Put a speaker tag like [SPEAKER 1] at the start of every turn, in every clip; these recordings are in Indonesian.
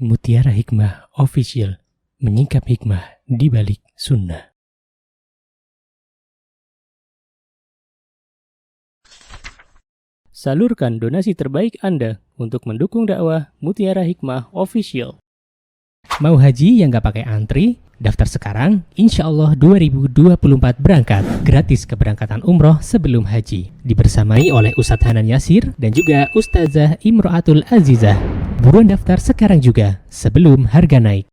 [SPEAKER 1] Mutiara Hikmah Official, menyingkap hikmah di balik sunnah. Salurkan donasi terbaik Anda untuk mendukung dakwah Mutiara Hikmah Official. Mau haji yang gak pakai antri? Daftar sekarang, insya Allah 2024 berangkat. Gratis keberangkatan umroh sebelum haji. Dibersamai oleh Ustadz Hanan Yasir dan juga Ustazah Imro'atul Azizah. Buruan daftar sekarang juga, sebelum harga naik.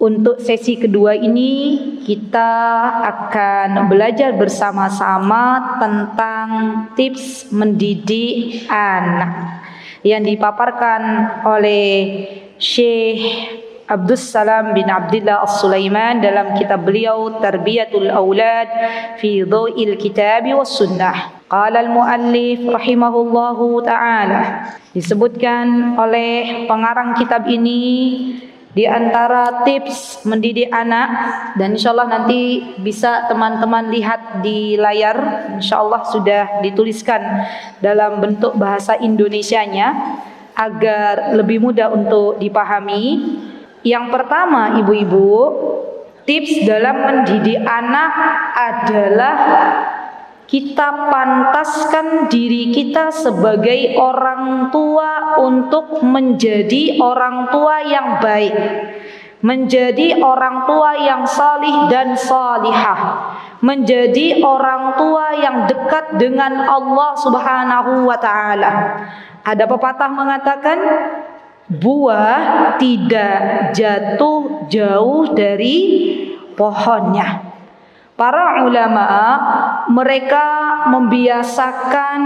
[SPEAKER 2] Untuk sesi kedua ini kita akan belajar bersama-sama tentang tips mendidik anak yang dipaparkan oleh Syekh Abdus Salam bin Abdillah As-Sulaiman dalam kitab beliau Tarbiyatul Aulad fi Dhaw'il Kitab was Sunnah. Qala al-muallif rahimahullahu ta'ala, disebutkan oleh pengarang kitab ini di antara tips mendidik anak, dan insyaallah nanti bisa teman-teman lihat di layar, insyaallah sudah dituliskan dalam bentuk bahasa Indonesianya agar lebih mudah untuk dipahami. Yang pertama, ibu-ibu, tips dalam mendidik anak adalah kita pantaskan diri kita sebagai orang tua untuk menjadi orang tua yang baik, menjadi orang tua yang salih dan salihah, menjadi orang tua yang dekat dengan Allah Subhanahu wa ta'ala. Ada pepatah mengatakan, buah tidak jatuh jauh dari pohonnya. Para ulama mereka membiasakan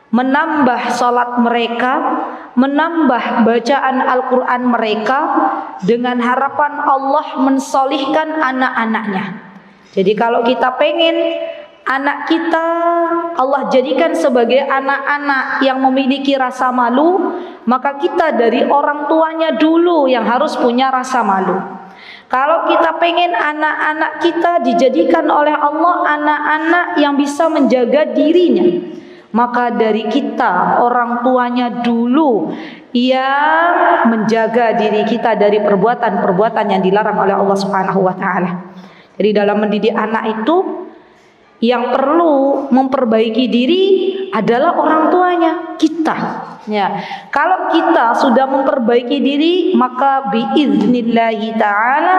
[SPEAKER 2] menambah salat mereka, menambah bacaan Al-Quran mereka dengan harapan Allah mensolihkan anak-anaknya. Jadi kalau kita pengen anak kita Allah jadikan sebagai anak-anak yang memiliki rasa malu, maka kita dari orang tuanya dulu yang harus punya rasa malu. Kalau kita pengen anak-anak kita dijadikan oleh Allah anak-anak yang bisa menjaga dirinya, maka dari kita orang tuanya dulu yang menjaga diri kita dari perbuatan-perbuatan yang dilarang oleh Allah Subhanahu wa ta'ala. Jadi dalam mendidik anak itu yang perlu memperbaiki diri adalah orang tuanya, kita. Ya, kalau kita sudah memperbaiki diri, maka biiznillahi ta'ala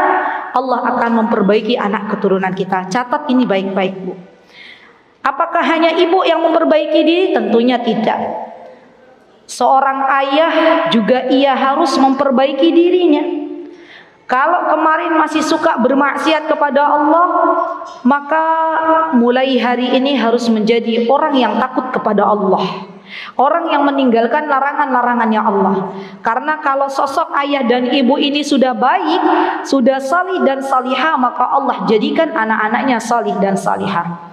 [SPEAKER 2] Allah akan memperbaiki anak keturunan kita. Catat ini baik-baik, Bu. Apakah hanya ibu yang memperbaiki diri? Tentunya tidak. Seorang ayah juga ia harus memperbaiki dirinya. Kalau kemarin masih suka bermaksiat kepada Allah, maka mulai hari ini harus menjadi orang yang takut kepada Allah, orang yang meninggalkan larangan-larangannya Allah. Karena kalau sosok ayah dan ibu ini sudah baik, sudah salih dan salihah, maka Allah jadikan anak-anaknya salih dan salihah.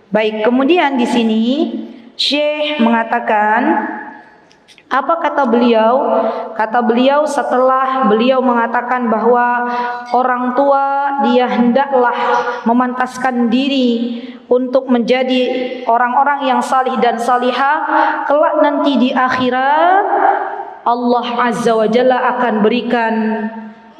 [SPEAKER 2] Baik, kemudian di sini Syekh mengatakan, apa kata beliau? Kata beliau setelah beliau mengatakan bahwa orang tua dia hendaklah memantaskan diri untuk menjadi orang-orang yang salih dan salihah, kelak nanti di akhirat Allah Azza wa Jalla akan berikan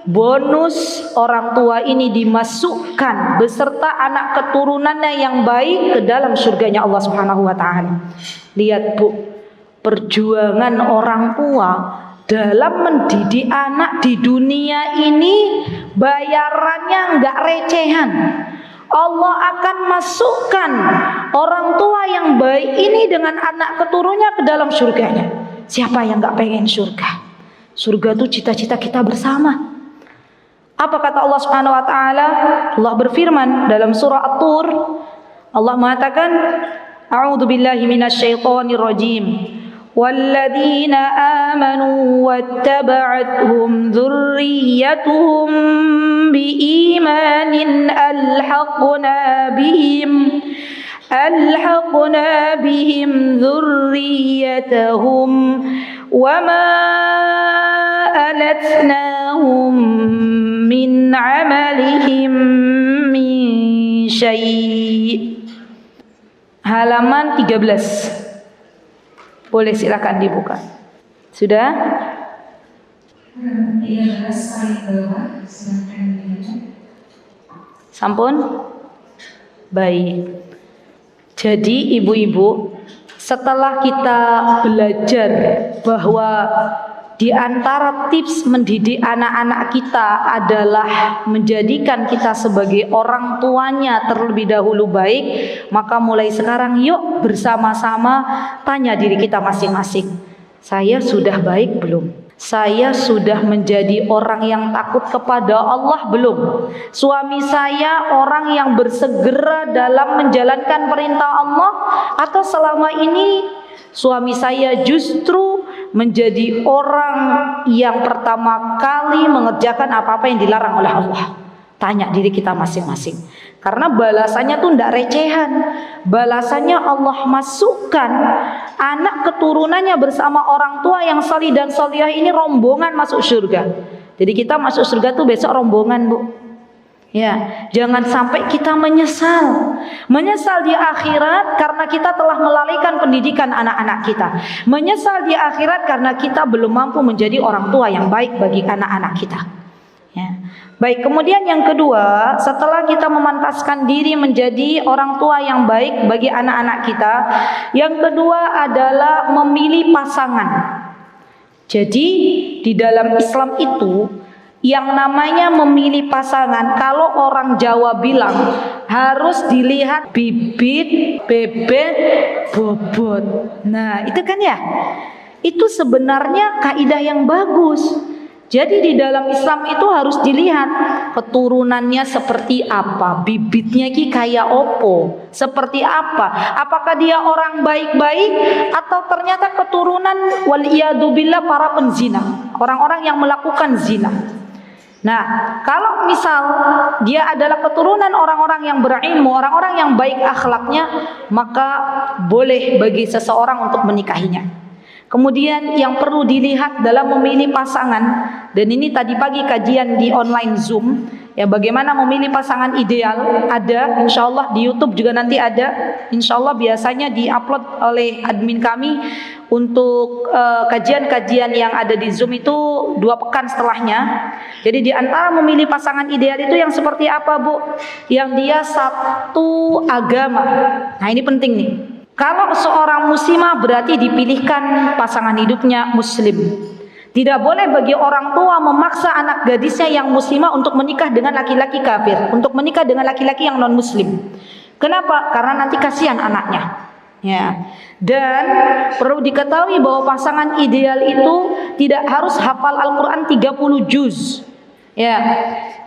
[SPEAKER 2] bonus orang tua ini dimasukkan beserta anak keturunannya yang baik ke dalam surganya Allah Subhanahu wa ta'ala. Lihat, Bu, perjuangan orang tua dalam mendidik anak di dunia ini bayarannya enggak recehan. Allah akan masukkan orang tua yang baik ini dengan anak keturunannya ke dalam surganya. Siapa yang enggak pengen surga? Surga itu cita-cita kita bersama. Apa kata Allah Subhanahu wa ta'ala? Allah berfirman dalam surah At-Tur, Allah mengatakan, A'udzu billahi minasyaitonir rajim. وَالَّذِينَ آمَنُوا وَاتَّبَعَتْهُمْ ذُرِّيَّتُهُمْ بِإِيمَانٍ أَلْحَقْنَا بِهِمْ ذُرِّيَّتَهُمْ وَمَا أَلَتْنَاهُمْ مِنْ عَمَلِهِمْ مِنْ شَيْءٍ. halaman 13. Boleh silakan dibuka. Sudah? Sampun? Baik. Jadi ibu-ibu, setelah kita belajar bahwa di antara tips mendidik anak-anak kita adalah menjadikan kita sebagai orang tuanya terlebih dahulu baik, maka mulai sekarang yuk bersama-sama tanya diri kita masing-masing. Saya sudah baik belum? Saya sudah menjadi orang yang takut kepada Allah belum? Suami saya orang yang bersegera dalam menjalankan perintah Allah, atau selama ini suami saya justru menjadi orang yang pertama kali mengerjakan apa-apa yang dilarang oleh Allah? Tanya diri kita masing-masing. Karena balasannya tuh tidak recehan. Balasannya Allah masukkan anak keturunannya bersama orang tua yang salih dan salihah ini rombongan masuk surga. Jadi kita masuk surga tuh besok rombongan, Bu. Ya, jangan sampai kita menyesal. Menyesal di akhirat karena kita telah melalaikan pendidikan anak-anak kita. Menyesal di akhirat karena kita belum mampu menjadi orang tua yang baik bagi anak-anak kita. Ya. Baik, kemudian yang kedua, setelah kita memantaskan diri menjadi orang tua yang baik bagi anak-anak kita, yang kedua adalah memilih pasangan. Jadi di dalam Islam itu yang namanya memilih pasangan, kalau orang Jawa bilang harus dilihat bibit, bebet, bobot. Nah, itu kan ya, itu sebenarnya kaidah yang bagus. Jadi di dalam Islam itu harus dilihat keturunannya seperti apa, bibitnya ki kayak opo, seperti apa, apakah dia orang baik-baik atau ternyata keturunan waliyadzubillah para penzina, orang-orang yang melakukan zina. Nah, kalau misal dia adalah keturunan orang-orang yang berilmu, orang-orang yang baik akhlaknya, maka boleh bagi seseorang untuk menikahinya. Kemudian yang perlu dilihat dalam memilih pasangan, dan ini tadi pagi kajian di online Zoom, ya, bagaimana memilih pasangan ideal, ada insyaallah di YouTube juga nanti ada, insyaallah biasanya diupload oleh admin kami untuk kajian-kajian yang ada di Zoom itu 2 pekan setelahnya. Jadi di antara memilih pasangan ideal itu yang seperti apa, Bu? Yang dia satu agama. Nah, ini penting nih. Kalau seorang muslimah berarti dipilihkan pasangan hidupnya muslim. Tidak boleh bagi orang tua memaksa anak gadisnya yang muslimah untuk menikah dengan laki-laki kafir, untuk menikah dengan laki-laki yang non muslim. Kenapa? Karena nanti kasihan anaknya. Ya. Dan perlu diketahui bahwa pasangan ideal itu tidak harus hafal Al-Quran 30 juz. Ya,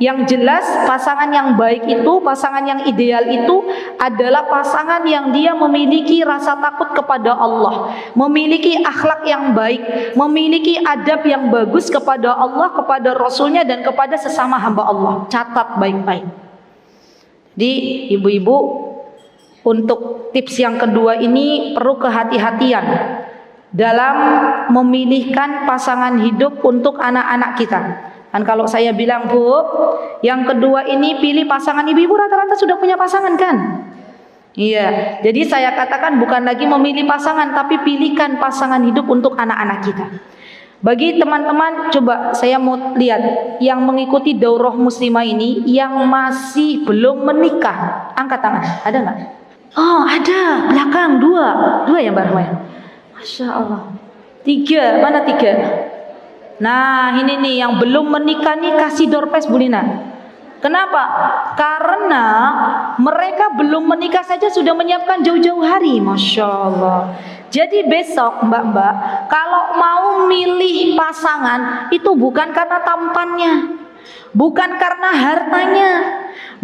[SPEAKER 2] yang jelas pasangan yang baik itu, pasangan yang ideal itu adalah pasangan yang dia memiliki rasa takut kepada Allah, memiliki akhlak yang baik, memiliki adab yang bagus kepada Allah, kepada Rasulnya, dan kepada sesama hamba Allah. Catat baik-baik. Jadi ibu-ibu, untuk tips yang kedua ini perlu kehati-hatian dalam memilihkan pasangan hidup untuk anak-anak kita. Kan kalau saya bilang, Bu, yang kedua ini pilih pasangan, ibu-ibu rata-rata sudah punya pasangan kan? Iya, jadi saya katakan bukan lagi memilih pasangan, tapi pilihkan pasangan hidup untuk anak-anak kita. Bagi teman-teman, coba saya mau lihat yang mengikuti daurah muslimah ini, yang masih belum menikah, angkat tangan, ada nggak? Oh, ada, belakang, dua ya Mbak Rahmaya. Masya Allah. 3, mana 3? Nah, ini nih yang belum menikah nih, kasih door prize Bu Lina. Kenapa? Karena mereka belum menikah saja sudah menyiapkan jauh-jauh hari. Masya Allah. Jadi besok mbak-mbak, kalau mau milih pasangan itu bukan karena tampannya, bukan karena hartanya,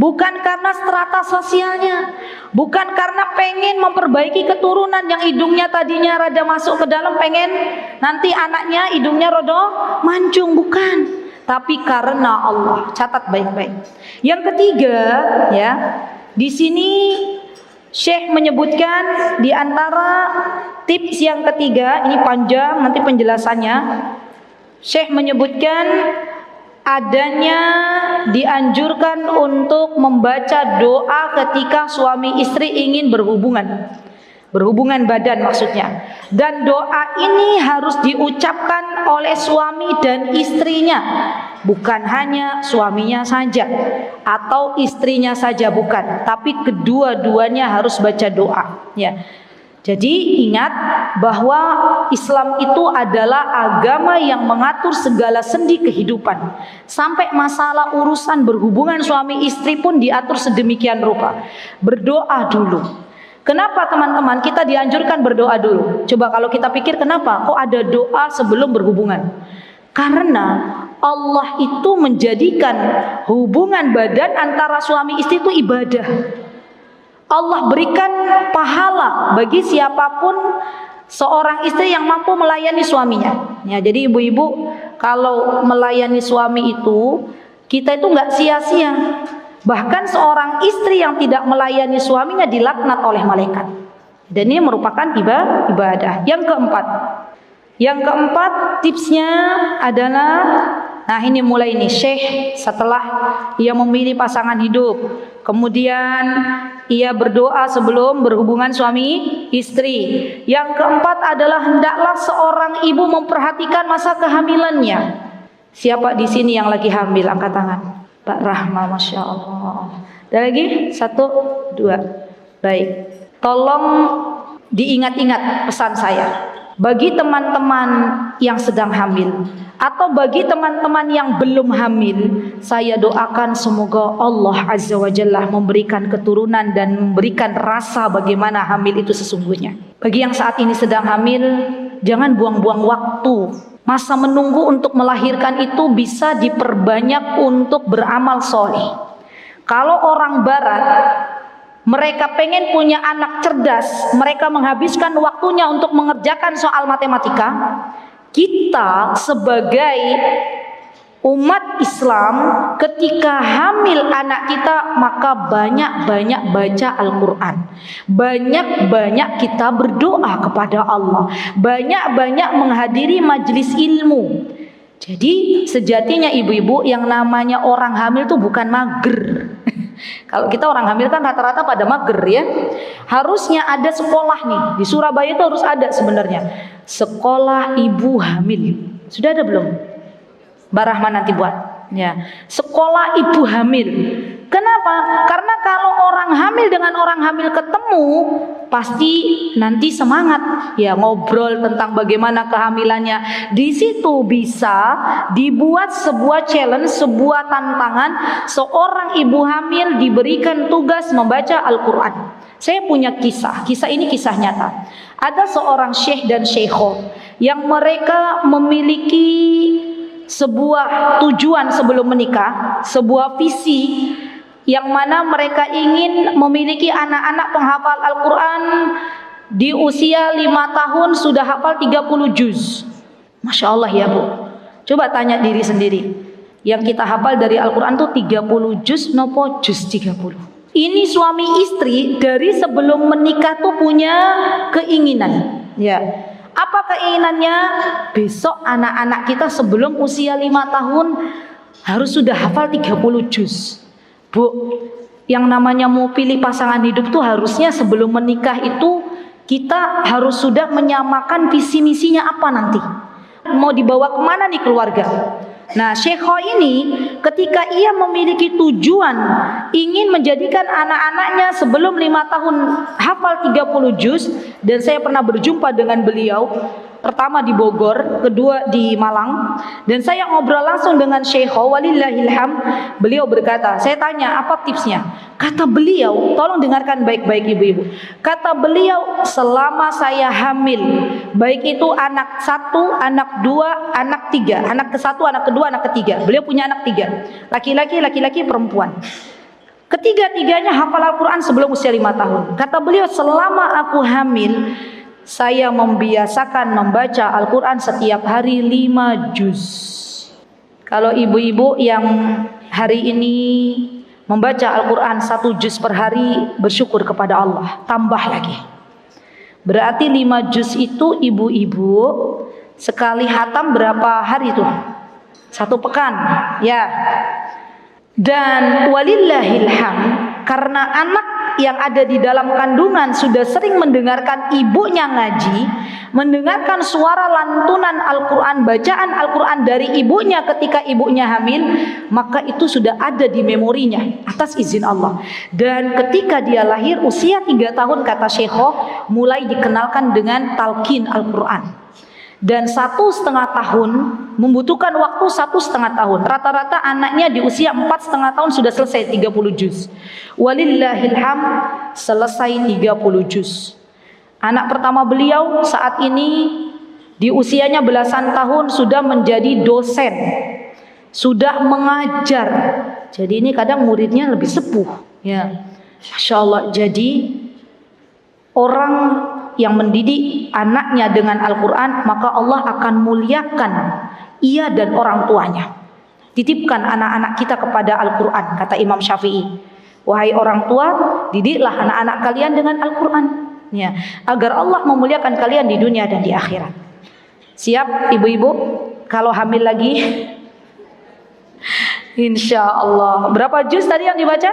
[SPEAKER 2] bukan karena strata sosialnya, bukan karena pengen memperbaiki keturunan yang hidungnya tadinya rada masuk ke dalam, pengen nanti anaknya hidungnya rada mancung, bukan. Tapi karena Allah. Catat baik-baik. Yang ketiga, ya, di sini Syekh menyebutkan di antara tips yang ketiga, ini panjang nanti penjelasannya. Syekh menyebutkan adanya dianjurkan untuk membaca doa ketika suami istri ingin berhubungan. berhubungan badan maksudnya. Dan doa ini harus diucapkan oleh suami dan istrinya, bukan hanya suaminya saja atau istrinya saja, bukan, tapi kedua-duanya harus baca doa, ya. Jadi ingat bahwa Islam itu adalah agama yang mengatur segala sendi kehidupan. Sampai masalah urusan berhubungan suami istri pun diatur sedemikian rupa. Berdoa dulu. Kenapa teman-teman kita dianjurkan berdoa dulu? Coba kalau kita pikir kenapa kok ada doa sebelum berhubungan? Karena Allah itu menjadikan hubungan badan antara suami istri itu ibadah. Allah berikan pahala bagi siapapun seorang istri yang mampu melayani suaminya. Ya, jadi ibu-ibu kalau melayani suami itu kita itu nggak sia-sia. Bahkan seorang istri yang tidak melayani suaminya dilaknat oleh malaikat. Dan ini merupakan ibadah. Yang keempat tipsnya adalah, nah ini mulai nih Syekh setelah ia memilih pasangan hidup, kemudian ia berdoa sebelum berhubungan suami istri. Yang keempat adalah hendaklah seorang ibu memperhatikan masa kehamilannya. Siapa di sini yang lagi hamil? Angkat tangan. Pak Rahma, Masya Allah. Ada lagi? 1, 2. Baik. Tolong diingat-ingat pesan saya. Bagi teman-teman yang sedang hamil atau bagi teman-teman yang belum hamil, saya doakan semoga Allah Azza wa Jalla memberikan keturunan dan memberikan rasa bagaimana hamil itu sesungguhnya. Bagi yang saat ini sedang hamil, jangan buang-buang waktu. Masa menunggu untuk melahirkan itu bisa diperbanyak untuk beramal soleh. Kalau orang barat, mereka pengen punya anak cerdas, mereka menghabiskan waktunya untuk mengerjakan soal matematika. Kita sebagai umat Islam ketika hamil anak kita, maka banyak-banyak baca Al-Quran, banyak-banyak kita berdoa kepada Allah, banyak-banyak menghadiri majelis ilmu. Jadi sejatinya ibu-ibu yang namanya orang hamil itu bukan mager. Kalau kita orang hamil kan rata-rata pada mager ya. Harusnya ada sekolah nih. Di Surabaya itu harus ada sebenarnya. Sekolah ibu hamil. Sudah ada belum? Mbak Rahman nanti buat. Ya. Sekolah ibu hamil. Kenapa? Karena kalau orang hamil dengan orang hamil ketemu, pasti nanti semangat ya ngobrol tentang bagaimana kehamilannya. Di situ bisa dibuat sebuah challenge, sebuah tantangan. Seorang ibu hamil diberikan tugas membaca Al-Quran. Saya punya kisah ini kisah nyata. Ada seorang syekh dan syekhah yang mereka memiliki sebuah tujuan sebelum menikah, sebuah visi yang mana mereka ingin memiliki anak-anak penghafal Al-Quran di usia 5 tahun sudah hafal 30 juz. Masya Allah ya Bu. Coba tanya diri sendiri. Yang kita hafal dari Al-Quran tuh 30 juz nopo juz 30. Ini suami istri dari sebelum menikah tuh punya keinginan. Ya. Apa keinginannya? Besok anak-anak kita sebelum usia 5 tahun harus sudah hafal 30 juz. Bu, yang namanya mau pilih pasangan hidup tuh harusnya sebelum menikah itu kita harus sudah menyamakan visi misinya apa nanti. Mau dibawa kemana nih keluarga? Nah, Syekhah ini ketika ia memiliki tujuan ingin menjadikan anak-anaknya sebelum 5 tahun hafal 30 juz, dan saya pernah berjumpa dengan beliau, pertama di Bogor, kedua di Malang, dan saya ngobrol langsung dengan Syekhah, walillahilham. Beliau berkata, saya tanya apa tipsnya? Kata beliau, tolong dengarkan baik-baik ibu-ibu. Kata beliau, selama saya hamil, baik itu anak 1, anak 2, anak 3, anak ke-1, anak kedua, anak ketiga. Beliau punya anak 3, laki-laki, perempuan. Ketiga-tiganya hafal Al-Quran sebelum usia 5 tahun. Kata beliau, selama aku hamil, saya membiasakan membaca Al-Quran setiap hari 5 juz. Kalau ibu-ibu yang hari ini membaca Al-Quran 1 juz per hari, bersyukur kepada Allah, tambah lagi. Berarti 5 juz itu ibu-ibu sekali hatam berapa hari itu? 1 pekan ya. Dan walillahilham, karena anak yang ada di dalam kandungan sudah sering mendengarkan ibunya ngaji, mendengarkan suara lantunan Al-Quran, bacaan Al-Quran dari ibunya ketika ibunya hamil, maka itu sudah ada di memorinya atas izin Allah. Dan ketika dia lahir usia 3 tahun, kata Syekhoh, mulai dikenalkan dengan talqin Al-Quran. Dan 1,5 tahun, membutuhkan waktu 1,5 tahun. Rata-rata anaknya di usia 4,5 tahun sudah selesai 30 juz. Walillahilham, selesai 30 juz. Anak pertama beliau saat ini di usianya belasan tahun sudah menjadi dosen, sudah mengajar. Jadi ini kadang muridnya lebih sepuh, ya. Masya Allah. Jadi orang yang mendidik anaknya dengan Al-Quran, maka Allah akan muliakan ia dan orang tuanya. Titipkan anak-anak kita kepada Al-Quran, kata Imam Syafi'i. Wahai orang tua, didiklah anak-anak kalian dengan Al-Quran, ya, agar Allah memuliakan kalian di dunia dan di akhirat. Siap ibu-ibu kalau hamil lagi? Insya Allah. Berapa juz tadi yang dibaca?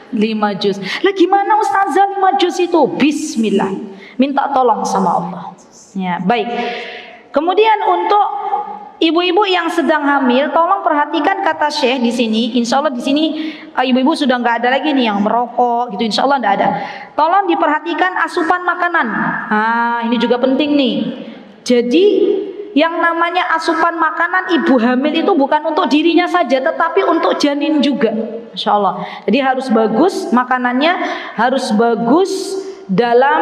[SPEAKER 2] 5 juz. Lah gimana Ustazah 5 juz itu? Bismillah. Minta tolong sama Allah. Ya, baik. Kemudian untuk ibu-ibu yang sedang hamil, tolong perhatikan kata Syekh di sini. Insya Allah di sini ibu-ibu sudah nggak ada lagi nih yang merokok gitu. Insya Allah nggak ada. Tolong diperhatikan asupan makanan. Ini juga penting nih. Jadi yang namanya asupan makanan ibu hamil itu bukan untuk dirinya saja, tetapi untuk janin juga. Masya Allah. Jadi harus bagus makanannya, harus bagus dalam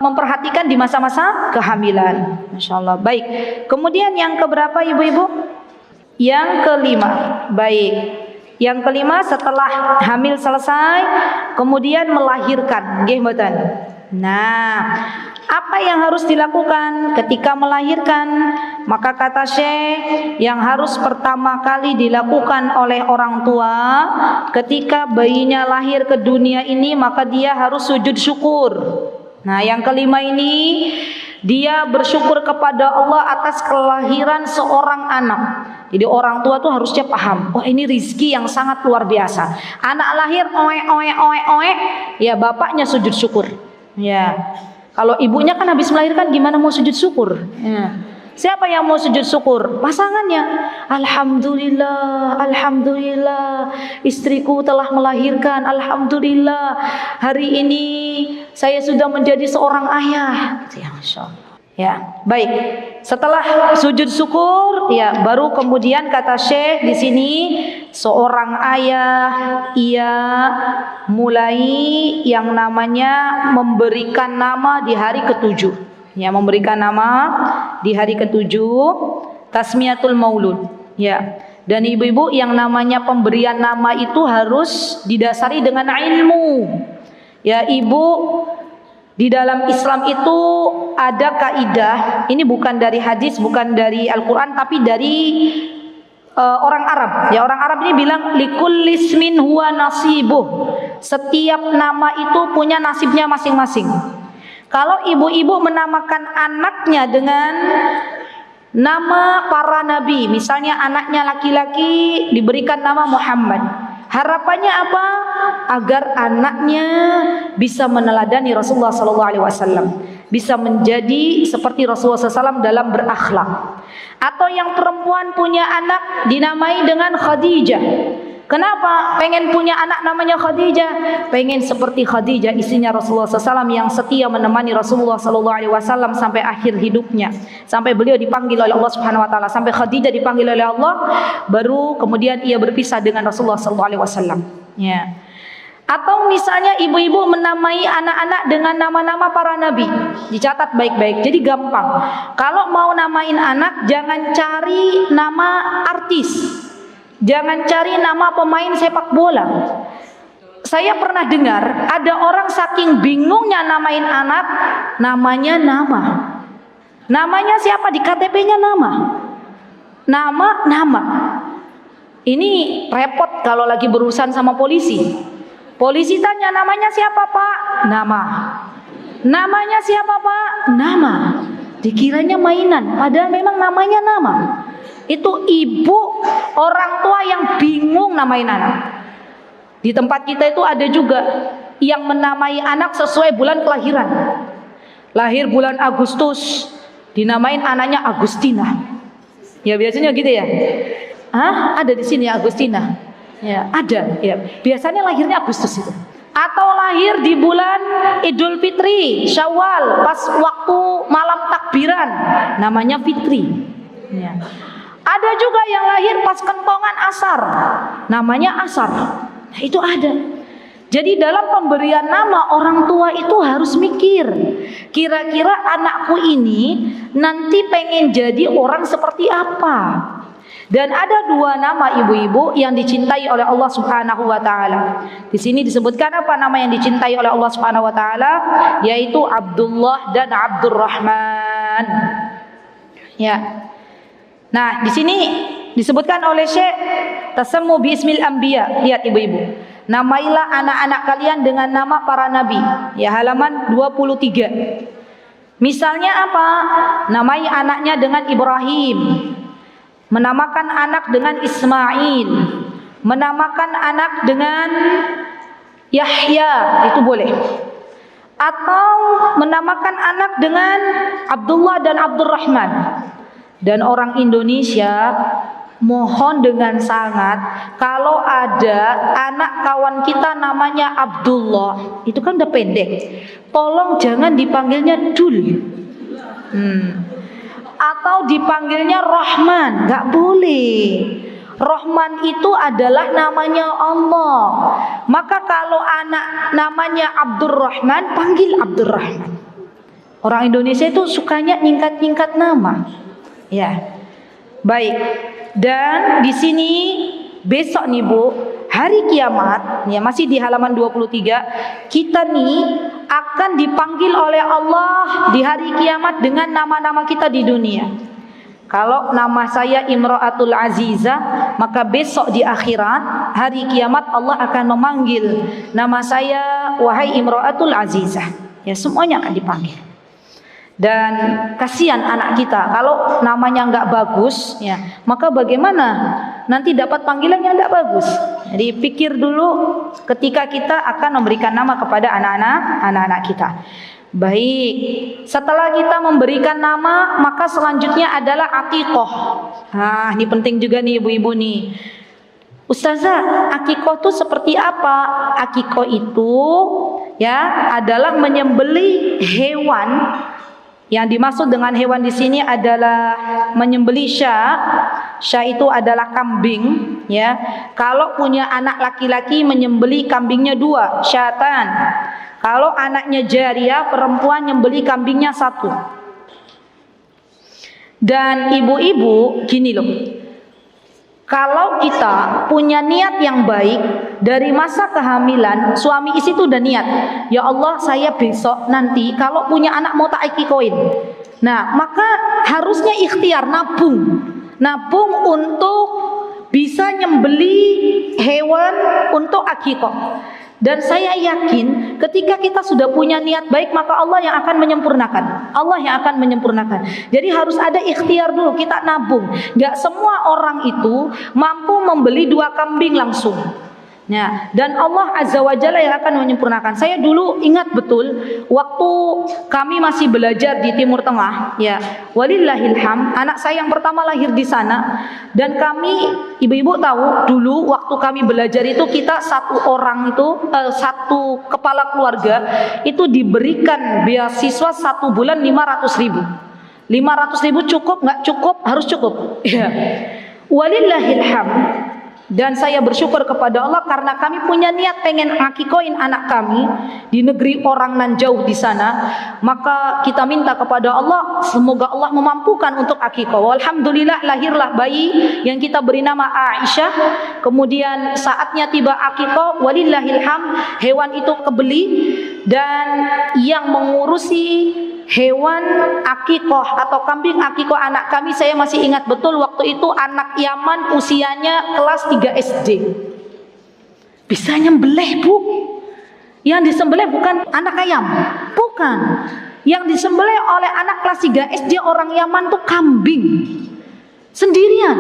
[SPEAKER 2] memperhatikan di masa-masa kehamilan. Masya Allah. Baik. Kemudian yang keberapa ibu-ibu? Yang kelima. Baik. Yang kelima, setelah hamil selesai, kemudian melahirkan. Nggih mboten? Nah, apa yang harus dilakukan ketika melahirkan? Maka kata Syekh, yang harus pertama kali dilakukan oleh orang tua ketika bayinya lahir ke dunia ini, maka dia harus sujud syukur. Nah, yang kelima ini, dia bersyukur kepada Allah atas kelahiran seorang anak. Jadi orang tua tuh harusnya paham, oh ini rizki yang sangat luar biasa. Anak lahir oe, ya bapaknya sujud syukur. Ya, kalau ibunya kan habis melahirkan gimana mau sujud syukur? Ya. Siapa yang mau sujud syukur? Pasangannya. Alhamdulillah, alhamdulillah, istriku telah melahirkan. Alhamdulillah, hari ini saya sudah menjadi seorang ayah. Ya, Masya Allah. Ya, baik. Setelah sujud syukur, ya baru kemudian kata Syekh di sini, seorang ayah ia mulai yang namanya memberikan nama di hari ke-7. Ya, memberikan nama di hari ke-7, tasmiyatul maulud. Ya. Dan ibu-ibu yang namanya pemberian nama itu harus didasari dengan ilmu. Ya, ibu, di dalam Islam itu ada kaidah, ini bukan dari hadis, bukan dari Al-Quran, tapi dari orang Arab. Ya, orang Arab ini bilang likulli ismin huwa nasibuh. Setiap nama itu punya nasibnya masing-masing. Kalau ibu-ibu menamakan anaknya dengan nama para nabi, misalnya anaknya laki-laki diberikan nama Muhammad, harapannya apa? Agar anaknya bisa meneladani Rasulullah SAW, bisa menjadi seperti Rasulullah SAW dalam berakhlak. Atau yang perempuan punya anak dinamai dengan Khadijah. Kenapa pengen punya anak namanya Khadijah? Pengen seperti Khadijah, istrinya Rasulullah SAW, yang setia menemani Rasulullah SAW sampai akhir hidupnya, sampai beliau dipanggil oleh Allah Subhanahu Wa Taala, sampai Khadijah dipanggil oleh Allah, baru kemudian ia berpisah dengan Rasulullah SAW. Ya. Atau misalnya ibu-ibu menamai anak-anak dengan nama-nama para nabi, dicatat baik-baik. Jadi gampang. Kalau mau namain anak, jangan cari nama artis. Jangan cari nama pemain sepak bola. Saya pernah dengar ada orang saking bingungnya namain anak, namanya nama. Namanya siapa? Di KTP-nya nama. Nama. Ini repot kalau lagi berurusan sama polisi. Polisi tanya namanya siapa Pak? Nama. Namanya siapa Pak? Nama. Dikiranya mainan, padahal memang namanya nama. Itu ibu, orang tua yang bingung namain anak. Di tempat kita itu ada juga yang menamai anak sesuai bulan kelahiran. Lahir bulan Agustus, dinamain anaknya Agustina. Ya biasanya gitu ya. Ada di sini Agustina. Ya, ada. Ya, biasanya lahirnya Agustus itu. Atau lahir di bulan Idul Fitri, Syawal, pas waktu malam takbiran, namanya Fitri. Ya. Ada juga yang lahir pas kentongan asar, namanya asar. Nah, itu ada. Jadi dalam pemberian nama orang tua itu harus mikir, kira-kira anakku ini nanti pengen jadi orang seperti apa. Dan ada dua nama ibu-ibu yang dicintai oleh Allah Subhanahu wa taala. Di sini disebutkan apa nama yang dicintai oleh Allah Subhanahu wa taala, yaitu Abdullah dan Abdurrahman. Ya. Nah, di sini disebutkan oleh Syekh, tasammu bi ismil anbiya. Lihat ibu-ibu. Namailah anak-anak kalian dengan nama para nabi. Ya, halaman 23. Misalnya apa? Namai anaknya dengan Ibrahim. Menamakan anak dengan Ismail. Menamakan anak dengan Yahya, itu boleh. Atau menamakan anak dengan Abdullah dan Abdurrahman. Dan orang Indonesia mohon dengan sangat, kalau ada anak kawan kita namanya Abdullah, itu kan udah pendek, tolong jangan dipanggilnya Dul, atau dipanggilnya Rahman, nggak boleh. Rahman itu adalah namanya Allah. Maka kalau anak namanya Abdurrahman, panggil Abdurrahman. Orang Indonesia itu sukanya nyingkat-nyingkat nama. Ya, baik. Dan di sini besok nih Bu, hari kiamat, ya masih di halaman 23, kita nih akan dipanggil oleh Allah di hari kiamat dengan nama-nama kita di dunia. Kalau nama saya Imra'atul Azizah, maka besok di akhirat, hari kiamat Allah akan memanggil nama saya, wahai Imra'atul Azizah. Ya, semuanya akan dipanggil. Dan kasihan anak kita kalau namanya nggak bagus, ya maka bagaimana nanti dapat panggilan yang nggak bagus. Jadi pikir dulu ketika kita akan memberikan nama kepada anak-anak kita. Baik, setelah kita memberikan nama, maka selanjutnya adalah aqiqah. Nah, ini penting juga nih ibu-ibu nih. Ustazah, aqiqah itu seperti apa? Aqiqah itu ya adalah menyembelih hewan. Yang dimaksud dengan hewan di sini adalah menyembelih syah. Syah itu adalah kambing, ya. Kalau punya anak laki-laki menyembelih kambingnya 2, syatan. Kalau anaknya jariah perempuan nyembelih kambingnya 1. Dan ibu-ibu gini loh. Kalau kita punya niat yang baik dari masa kehamilan, suami istri itu udah niat, ya Allah saya besok nanti kalau punya anak mau tak akikoin. Nah, maka harusnya ikhtiar nabung untuk bisa nyembeli hewan untuk akikoh. Dan saya yakin ketika kita sudah punya niat baik, maka Allah yang akan menyempurnakan. Allah yang akan menyempurnakan. Jadi harus ada ikhtiar dulu, kita nabung. Gak semua orang itu mampu membeli 2 kambing langsung. Ya, dan Allah Azza wa Jalla yang akan menyempurnakan. Saya dulu ingat betul waktu kami masih belajar di Timur Tengah, ya. Walillahilham, anak saya yang pertama lahir di sana. Dan kami, ibu-ibu tahu dulu waktu kami belajar itu kita satu satu kepala keluarga itu diberikan beasiswa 1 bulan 500.000. 500.000 cukup nggak cukup? Harus cukup. Ya. Walillahilham. Dan saya bersyukur kepada Allah karena kami punya niat pengen akikoin anak kami di negeri orang nan jauh di sana. Maka kita minta kepada Allah semoga Allah memampukan untuk akikoh. Alhamdulillah lahirlah bayi yang kita beri nama Aisyah. Kemudian saatnya tiba akikoh, walillahilham, hewan itu kebeli. Dan yang mengurusi hewan akikoh atau kambing akikoh anak kami, saya masih ingat betul waktu itu anak Yaman usianya kelas 3 SD. Bisa nyembelih Bu. Yang disembelih bukan anak ayam, bukan. Yang disembelih oleh anak kelas 3 SD orang Yaman tuh kambing sendirian.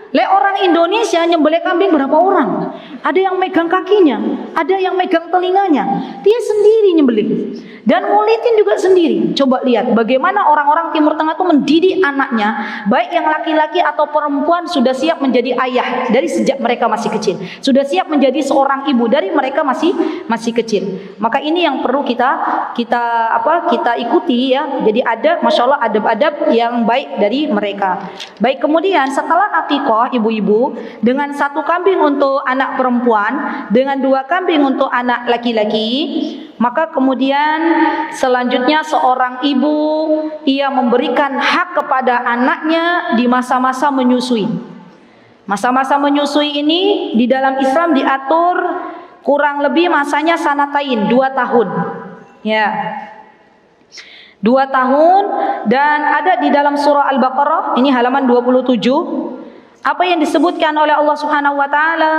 [SPEAKER 2] Orang Indonesia nyembelih kambing berapa orang? Ada yang megang kakinya, ada yang megang telinganya. Dia sendiri nyembelih. Dan ngulitin juga sendiri. Coba lihat bagaimana orang-orang Timur Tengah itu mendidik anaknya, baik yang laki-laki atau perempuan, sudah siap menjadi ayah dari sejak mereka masih kecil. Sudah siap menjadi seorang ibu dari mereka masih kecil. Maka ini yang perlu kita ikuti ya. Jadi ada, masya Allah, adab-adab yang baik dari mereka. Baik, kemudian setelah akikah ibu-ibu, dengan 1 kambing untuk anak perempuan, dengan 2 kambing untuk anak laki-laki, maka kemudian selanjutnya seorang ibu ia memberikan hak kepada anaknya di masa-masa menyusui. Masa-masa menyusui ini di dalam Islam diatur kurang lebih masanya sanatain, 2 tahun. Ya. 2 tahun, dan ada di dalam surah Al-Baqarah, ini halaman 27. Apa yang disebutkan oleh Allah Subhanahu wa taala?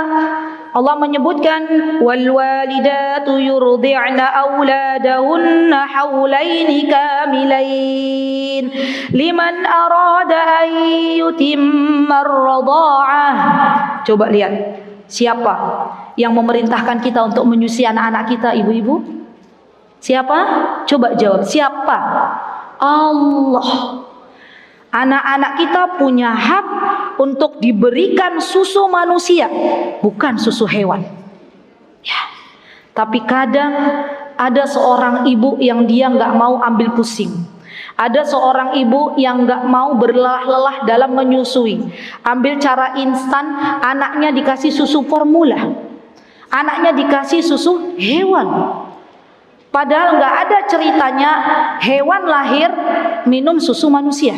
[SPEAKER 2] Allah menyebutkan wal walidatu yurdi'na auladahunna haulaini kamilain liman arada an yutimma ar-radha'ah. Coba lihat, siapa yang memerintahkan kita untuk menyusui anak-anak kita, ibu-ibu? Siapa? Coba jawab, siapa? Allah. Anak-anak kita punya hak untuk diberikan susu manusia, bukan susu hewan. Ya. Tapi kadang ada seorang ibu yang dia nggak mau ambil pusing. Ada seorang ibu yang nggak mau berlelah-lelah dalam menyusui. Ambil cara instan, anaknya dikasih susu formula, anaknya dikasih susu hewan. Padahal nggak ada ceritanya hewan lahir minum susu manusia.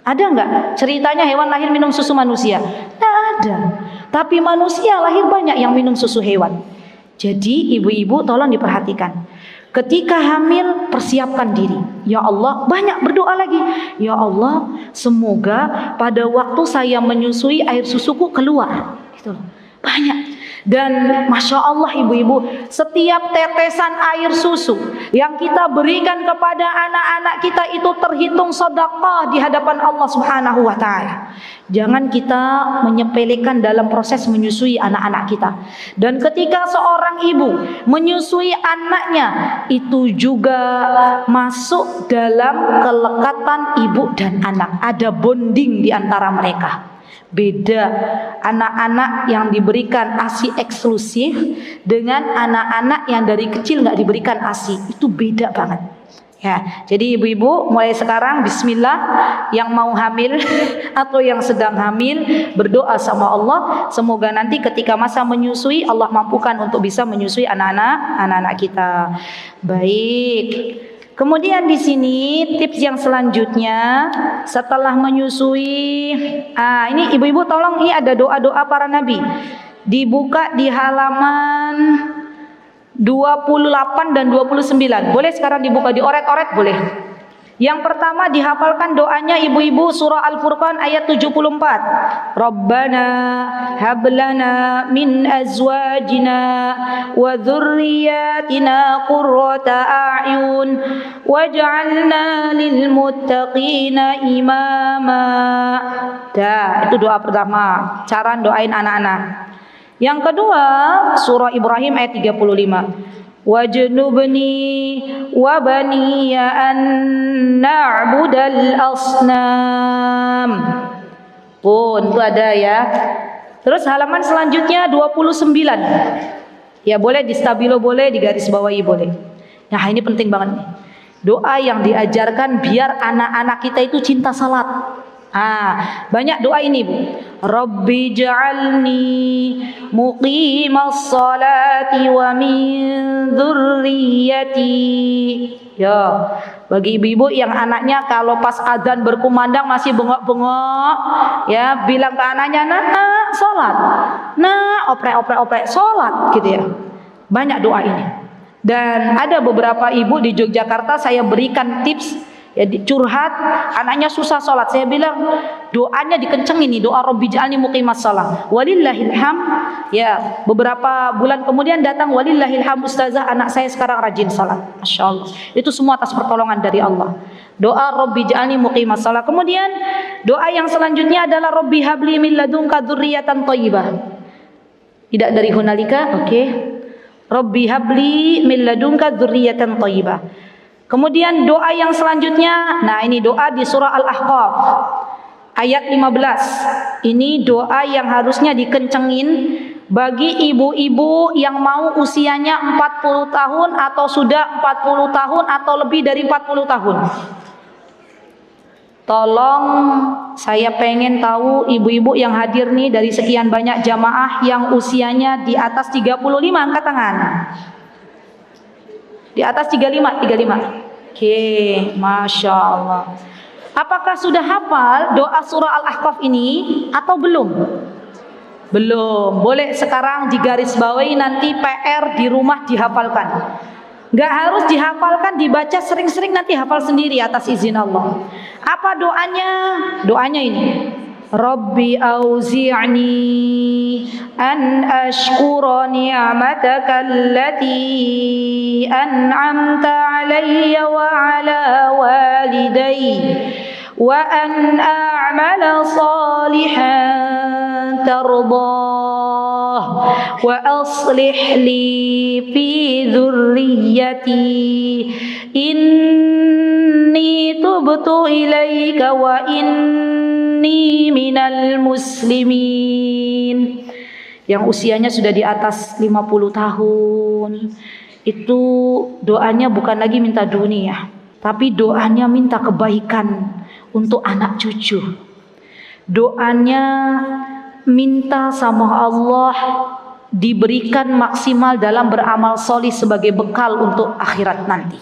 [SPEAKER 2] Ada nggak ceritanya hewan lahir minum susu manusia? Nggak ada. Tapi manusia lahir banyak yang minum susu hewan. Jadi ibu-ibu tolong diperhatikan. Ketika hamil, persiapkan diri. Ya Allah, banyak berdoa lagi. Ya Allah, semoga pada waktu saya menyusui air susuku keluar. Gitu loh. Banyak. Dan masya Allah ibu-ibu, setiap tetesan air susu yang kita berikan kepada anak-anak kita itu terhitung sedekah di hadapan Allah Subhanahu wa taala. Jangan kita menyepelekan dalam proses menyusui anak-anak kita. Dan ketika seorang ibu menyusui anaknya, itu juga masuk dalam kelekatan ibu dan anak. Ada bonding di antara mereka. Beda anak-anak yang diberikan ASI eksklusif dengan anak-anak yang dari kecil nggak diberikan ASI, itu beda banget. Ya, jadi ibu-ibu mulai sekarang bismillah, yang mau hamil atau yang sedang hamil berdoa sama Allah, semoga nanti ketika masa menyusui Allah mampukan untuk bisa menyusui anak-anak kita. Baik. Kemudian di sini tips yang selanjutnya setelah menyusui, ini ibu-ibu tolong, ini ada doa-doa para nabi. Dibuka di halaman 28 dan 29. Boleh sekarang dibuka, dioret-oret boleh. Yang pertama dihafalkan doanya ibu-ibu, surah Al-Furqan ayat 74. Rabbana hablana min azwajina wa dzurriyyatina qurrata a'yun waj'alna lil muttaqina imama. Itu doa pertama, cara doain anak-anak. Yang kedua, surah Ibrahim ayat 35. Wajnubni wa baniya an na'budal asnam. Pun itu ada ya. Terus halaman selanjutnya 29. Ya boleh di stabilo, boleh di garis bawahi boleh. Nah ini penting banget nih. Doa yang diajarkan biar anak-anak kita itu cinta salat. Banyak doa ini Bu. Rabbi ja'alni muqimas salati wa min dzurriyyati. Ya, bagi ibu-ibu yang anaknya kalau pas adzan berkumandang masih bengok-bengok, ya bilang ke anaknya, "Nak, salat. Nak, oprek salat," gitu ya. Banyak doa ini. Dan ada beberapa ibu di Yogyakarta saya berikan tips, ya curhat, anaknya susah sholat. Saya bilang, doanya dikencengin nih, doa Rabbi ja'alni muqimas shalah. Walillahil hamd. Ya, beberapa bulan kemudian datang walillahil hamd, ustazah anak saya sekarang rajin salat. Masya Allah. Itu semua atas pertolongan dari Allah. Doa Rabbi ja'alni muqimas shalah. Kemudian doa yang selanjutnya adalah Rabbi habli min ladunka dzurriyyatan thayyibah. Tidak dari hunalika, oke. Rabbi habli min ladunka dzurriyyatan thayyibah. Kemudian doa yang selanjutnya, nah ini doa di surah Al-Ahqaf ayat 15. Ini doa yang harusnya dikencengin bagi ibu-ibu yang mau usianya 40 tahun atau sudah 40 tahun atau lebih dari 40 tahun. Tolong, saya pengen tahu ibu-ibu yang hadir nih dari sekian banyak jamaah yang usianya di atas 35, angkat tangan. Di atas 35. Oke, Masya Allah. Apakah sudah hafal doa surah Al-Ahqaf ini atau belum? Belum. Boleh sekarang digarisbawahi, nanti PR di rumah dihafalkan. Gak harus dihafalkan, dibaca sering-sering, nanti hafal sendiri atas izin Allah. Apa doanya? Doanya ini. Rabbi auzi'ni an ashkura ni'mataka allati an'amta alayya wa ala walidayya wa an a'mala salihan tardah wa aslih li fi dhurriyyati inni tubtu ilaika wa inni minal muslimin. Yang usianya sudah di atas 50 tahun, itu doanya bukan lagi minta dunia, tapi doanya minta kebaikan untuk anak cucu. Doanya minta sama Allah diberikan maksimal dalam beramal solih sebagai bekal untuk akhirat nanti.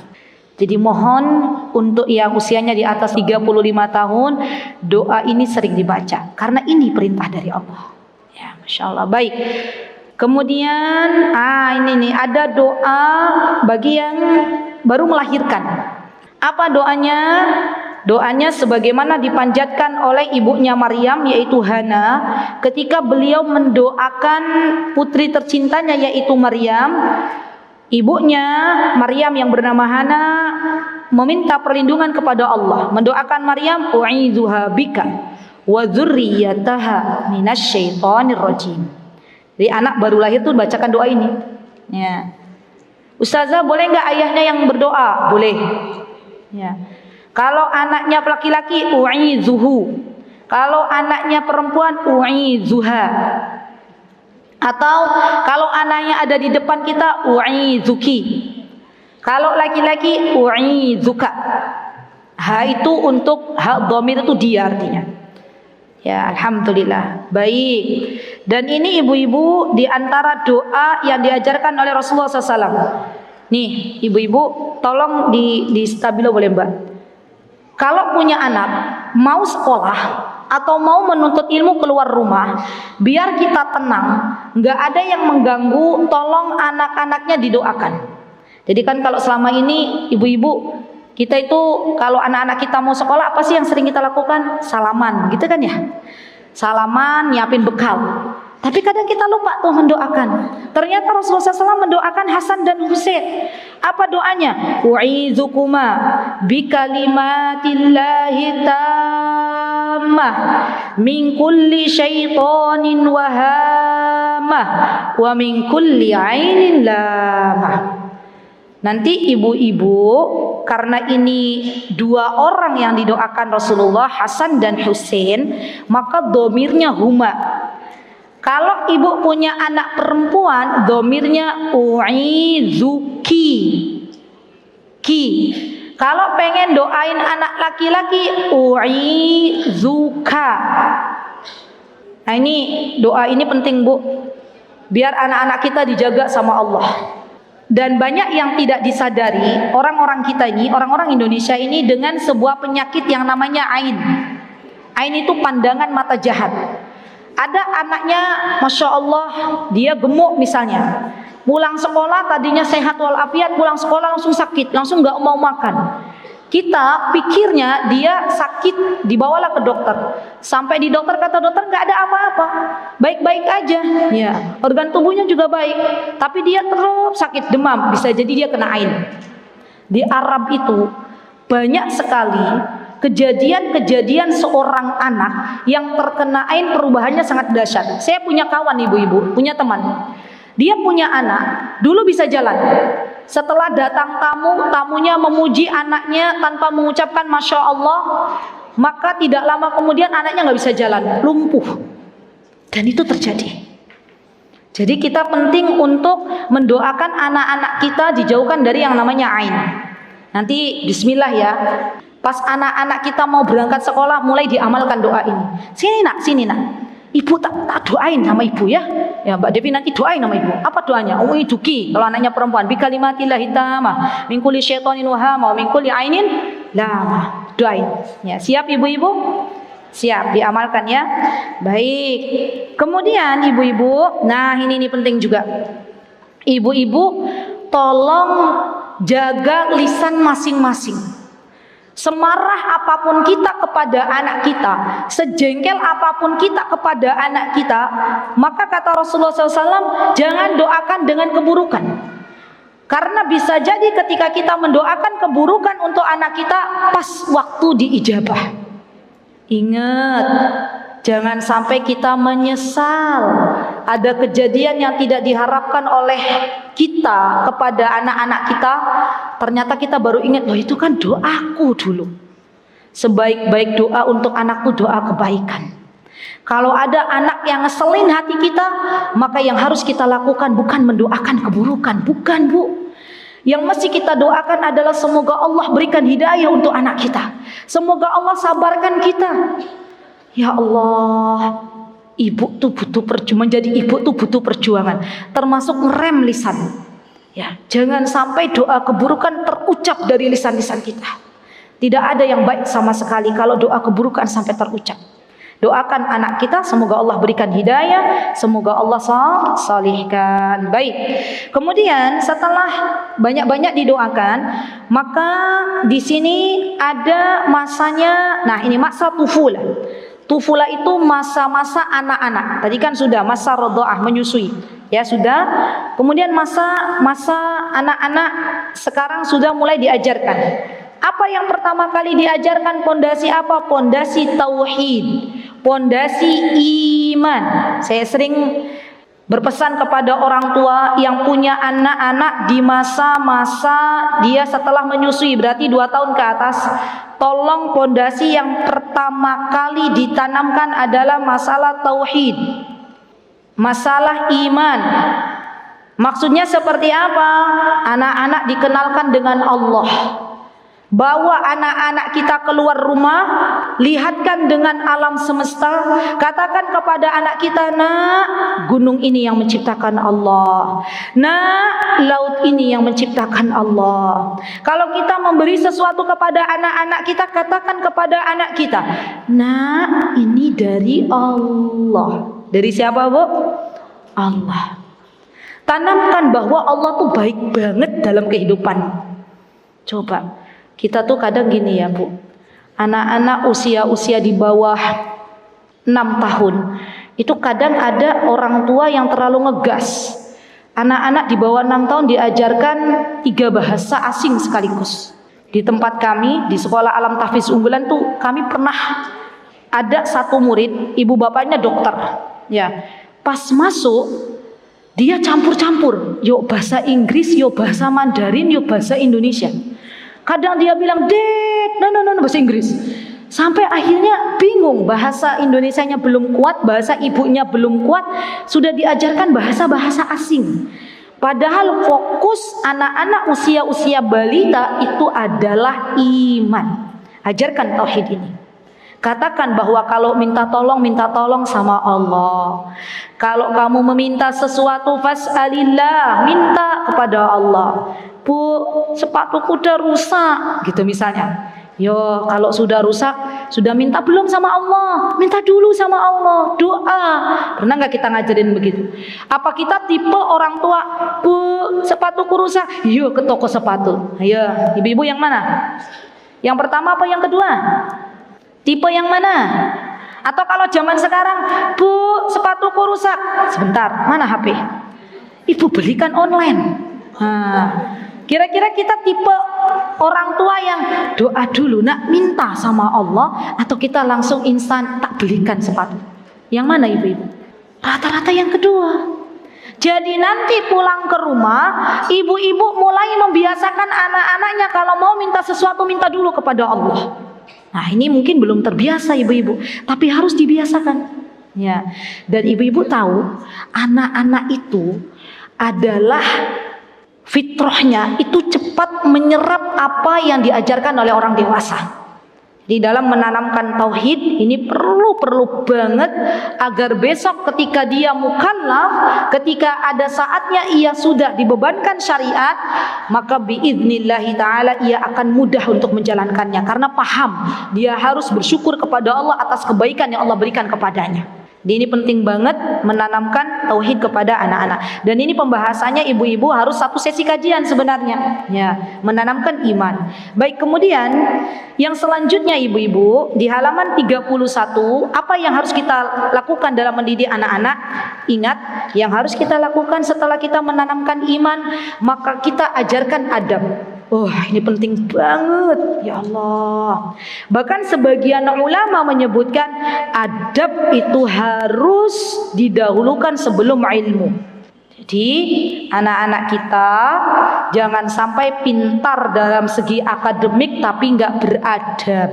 [SPEAKER 2] Jadi mohon untuk yang usianya di atas 35 tahun, doa ini sering dibaca karena ini perintah dari Allah. Ya, Masya Allah. Baik. Kemudian ini nih ada doa bagi yang baru melahirkan. Apa doanya? Doanya sebagaimana dipanjatkan oleh ibunya Maryam, yaitu Hana, ketika beliau mendoakan putri tercintanya yaitu Maryam. Ibunya Maryam yang bernama Hana meminta perlindungan kepada Allah, mendoakan Maryam, u'idzuha bika wa dzurriyyataha minasyaitonir rajim. Jadi anak baru lahir tuh bacakan doa ini. Ya. Ustazah, boleh enggak ayahnya yang berdoa? Boleh. Ya. Kalau anaknya laki-laki, u'idzuhu. Kalau anaknya perempuan, u'idzuha. Atau kalau anaknya ada di depan kita, u'idzuki. Kalau laki-laki, u'idzuka. Ha itu untuk ha dhamir itu dia artinya. Ya, alhamdulillah. Baik. Dan ini ibu-ibu di antara doa yang diajarkan oleh Rasulullah SAW. Nih, ibu-ibu tolong di stabilo boleh Mbak. Kalau punya anak mau sekolah atau mau menuntut ilmu keluar rumah, biar kita tenang, nggak ada yang mengganggu, tolong anak-anaknya didoakan. Jadi kan kalau selama ini ibu-ibu kita itu kalau anak-anak kita mau sekolah, apa sih yang sering kita lakukan? Salaman, gitu kan ya? Salaman, nyiapin bekal. Tapi kadang kita lupa tuh mendoakan. Ternyata Rasulullah SAW mendoakan Hasan dan Husain. Apa doanya? U'izukuma bikalimatillahi tammah min kulli syaitonin wahamah wa min kulli ainin lamah. Nanti ibu-ibu, karena ini dua orang yang didoakan Rasulullah, Hasan dan Husain, maka domirnya huma. Kalau ibu punya anak perempuan, domirnya u'izuki. Ki. Kalau pengen doain anak laki-laki, u'izuka. Nah ini doa ini penting Bu, biar anak-anak kita dijaga sama Allah. Dan banyak yang tidak disadari orang-orang kita ini, orang-orang Indonesia ini dengan sebuah penyakit yang namanya ain. Ain itu pandangan mata jahat. Ada anaknya, Masya Allah, dia gemuk misalnya. Pulang sekolah tadinya sehat walafiat, pulang sekolah langsung sakit, langsung gak mau makan. Kita pikirnya dia sakit, dibawalah ke dokter. Sampai di dokter, kata dokter nggak ada apa-apa, baik-baik aja. Ya, organ tubuhnya juga baik, tapi dia terus sakit demam. Bisa jadi dia kena ain. Di Arab itu banyak sekali kejadian-kejadian seorang anak yang terkena ain, perubahannya sangat dahsyat. Saya punya kawan ibu-ibu, punya teman. Dia punya anak, dulu bisa jalan. Setelah datang tamu, tamunya memuji anaknya tanpa mengucapkan Masya Allah, maka tidak lama kemudian anaknya nggak bisa jalan, lumpuh. Dan itu terjadi. Jadi kita penting untuk mendoakan anak-anak kita dijauhkan dari yang namanya ain. Nanti bismillah ya, pas anak-anak kita mau berangkat sekolah mulai diamalkan doa ini. Sini nak, ibu tak doain sama ibu ya. Ya Mbak Devi nanti doain sama ibu. Apa doanya? Duki kalau anaknya perempuan. Bi kalimatillah hitamah min kulli syaitonin wahama wa min kulli ainin lama. Doain. Ya, siap ibu-ibu? Siap, diamalkan ya. Baik. Kemudian ibu-ibu, nah ini penting juga. Ibu-ibu tolong jaga lisan masing-masing. Semarah apapun kita kepada anak kita, sejengkel apapun kita kepada anak kita, maka kata Rasulullah SAW, jangan doakan dengan keburukan. Karena bisa jadi ketika kita mendoakan keburukan untuk anak kita, pas waktu diijabah. Ingat, jangan sampai kita menyesal. Ada kejadian yang tidak diharapkan oleh kita kepada anak-anak kita, ternyata kita baru ingat, loh itu kan doaku dulu. Sebaik-baik doa untuk anak itu doa kebaikan. Kalau ada anak yang ngeselin hati kita, maka yang harus kita lakukan bukan mendoakan keburukan, bukan Bu. Yang mesti kita doakan adalah semoga Allah berikan hidayah untuk anak kita. Semoga Allah sabarkan kita. Ya Allah, ibu tuh butuh perjuangan. Jadi ibu tuh butuh perjuangan, termasuk ngerem lisan. Ya, jangan sampai doa keburukan terucap dari lisan-lisan kita. Tidak ada yang baik sama sekali kalau doa keburukan sampai terucap. Doakan anak kita, semoga Allah berikan hidayah, semoga Allah salihkan. Baik. Kemudian setelah banyak-banyak didoakan, maka di sini ada masanya. Nah, ini masa tufula. Tufula itu masa-masa anak-anak. Tadi kan sudah masa radha'ah, menyusui. Ya sudah. Kemudian masa anak-anak sekarang sudah mulai diajarkan. Apa yang pertama kali diajarkan? Pondasi apa? Pondasi tauhid, pondasi iman. Saya sering berpesan kepada orang tua yang punya anak-anak di masa-masa dia setelah menyusui, berarti 2 tahun ke atas, tolong pondasi yang pertama kali ditanamkan adalah masalah tauhid, masalah iman. Maksudnya seperti apa? Anak-anak dikenalkan dengan Allah. Bawa anak-anak kita keluar rumah, lihatkan dengan alam semesta, katakan kepada anak kita, nak, gunung ini yang menciptakan Allah, nak, laut ini yang menciptakan Allah. Kalau kita memberi sesuatu kepada anak-anak kita, katakan kepada anak kita, nak, ini dari Allah. Dari siapa Bu? Allah. Tanamkan bahwa Allah tuh baik banget dalam kehidupan. Coba kita tuh kadang gini ya Bu, anak-anak usia di bawah 6 tahun itu kadang ada orang tua yang terlalu ngegas. Anak-anak di bawah 6 tahun diajarkan 3 bahasa asing sekaligus. Di tempat kami di sekolah Alam Tahfiz Unggulan tuh kami pernah ada satu murid, ibu bapaknya dokter. Ya, pas masuk dia campur-campur, yuk bahasa Inggris, yuk bahasa Mandarin, yuk bahasa Indonesia. Kadang dia bilang, "Dad, no, bahasa Inggris." Sampai akhirnya bingung, bahasa Indonesianya belum kuat, bahasa ibunya belum kuat, sudah diajarkan bahasa-bahasa asing. Padahal fokus anak-anak usia balita itu adalah iman. Ajarkan tauhid ini. Katakan bahwa kalau minta tolong sama Allah. Kalau kamu meminta sesuatu, fas'alillah, minta kepada Allah. Bu, sepatuku udah rusak, gitu misalnya. Yo, kalau sudah rusak, sudah minta belum sama Allah? Minta dulu sama Allah, doa. Pernah nggak kita ngajarin begitu? Apa kita tipe orang tua, Bu, sepatuku rusak, yuk ke toko sepatu. Ayo, ibu-ibu yang mana? Yang pertama apa yang kedua? Tipe yang mana? Atau kalau zaman sekarang, Bu, sepatuku rusak. Sebentar, mana HP? Ibu belikan online. Kira-kira kita tipe orang tua yang doa dulu, nak minta sama Allah, atau kita langsung instan tak belikan sepatu? Yang mana ibu-ibu? Rata-rata yang kedua. Jadi nanti pulang ke rumah, ibu-ibu mulai membiasakan anak-anaknya kalau mau minta sesuatu minta dulu kepada Allah. Nah, ini mungkin belum terbiasa ibu-ibu, tapi harus dibiasakan. Ya. Dan ibu-ibu tahu, anak-anak itu adalah fitrahnya itu cepat menyerap apa yang diajarkan oleh orang dewasa. Di dalam menanamkan tauhid ini perlu banget agar besok ketika dia mukallaf, ketika ada saatnya ia sudah dibebankan syariat, maka biidnillahi ta'ala ia akan mudah untuk menjalankannya karena paham dia harus bersyukur kepada Allah atas kebaikan yang Allah berikan kepadanya. Ini penting banget menanamkan tauhid kepada anak-anak. Dan ini pembahasannya ibu-ibu harus satu sesi kajian sebenarnya. Ya, menanamkan iman. Baik, kemudian yang selanjutnya ibu-ibu di halaman 31, apa yang harus kita lakukan dalam mendidik anak-anak? Ingat, yang harus kita lakukan setelah kita menanamkan iman, maka kita ajarkan adab. Oh, ini penting banget, ya Allah. Bahkan sebagian ulama menyebutkan adab itu harus didahulukan sebelum ilmu. Jadi anak-anak kita jangan sampai pintar dalam segi akademik tapi nggak beradab,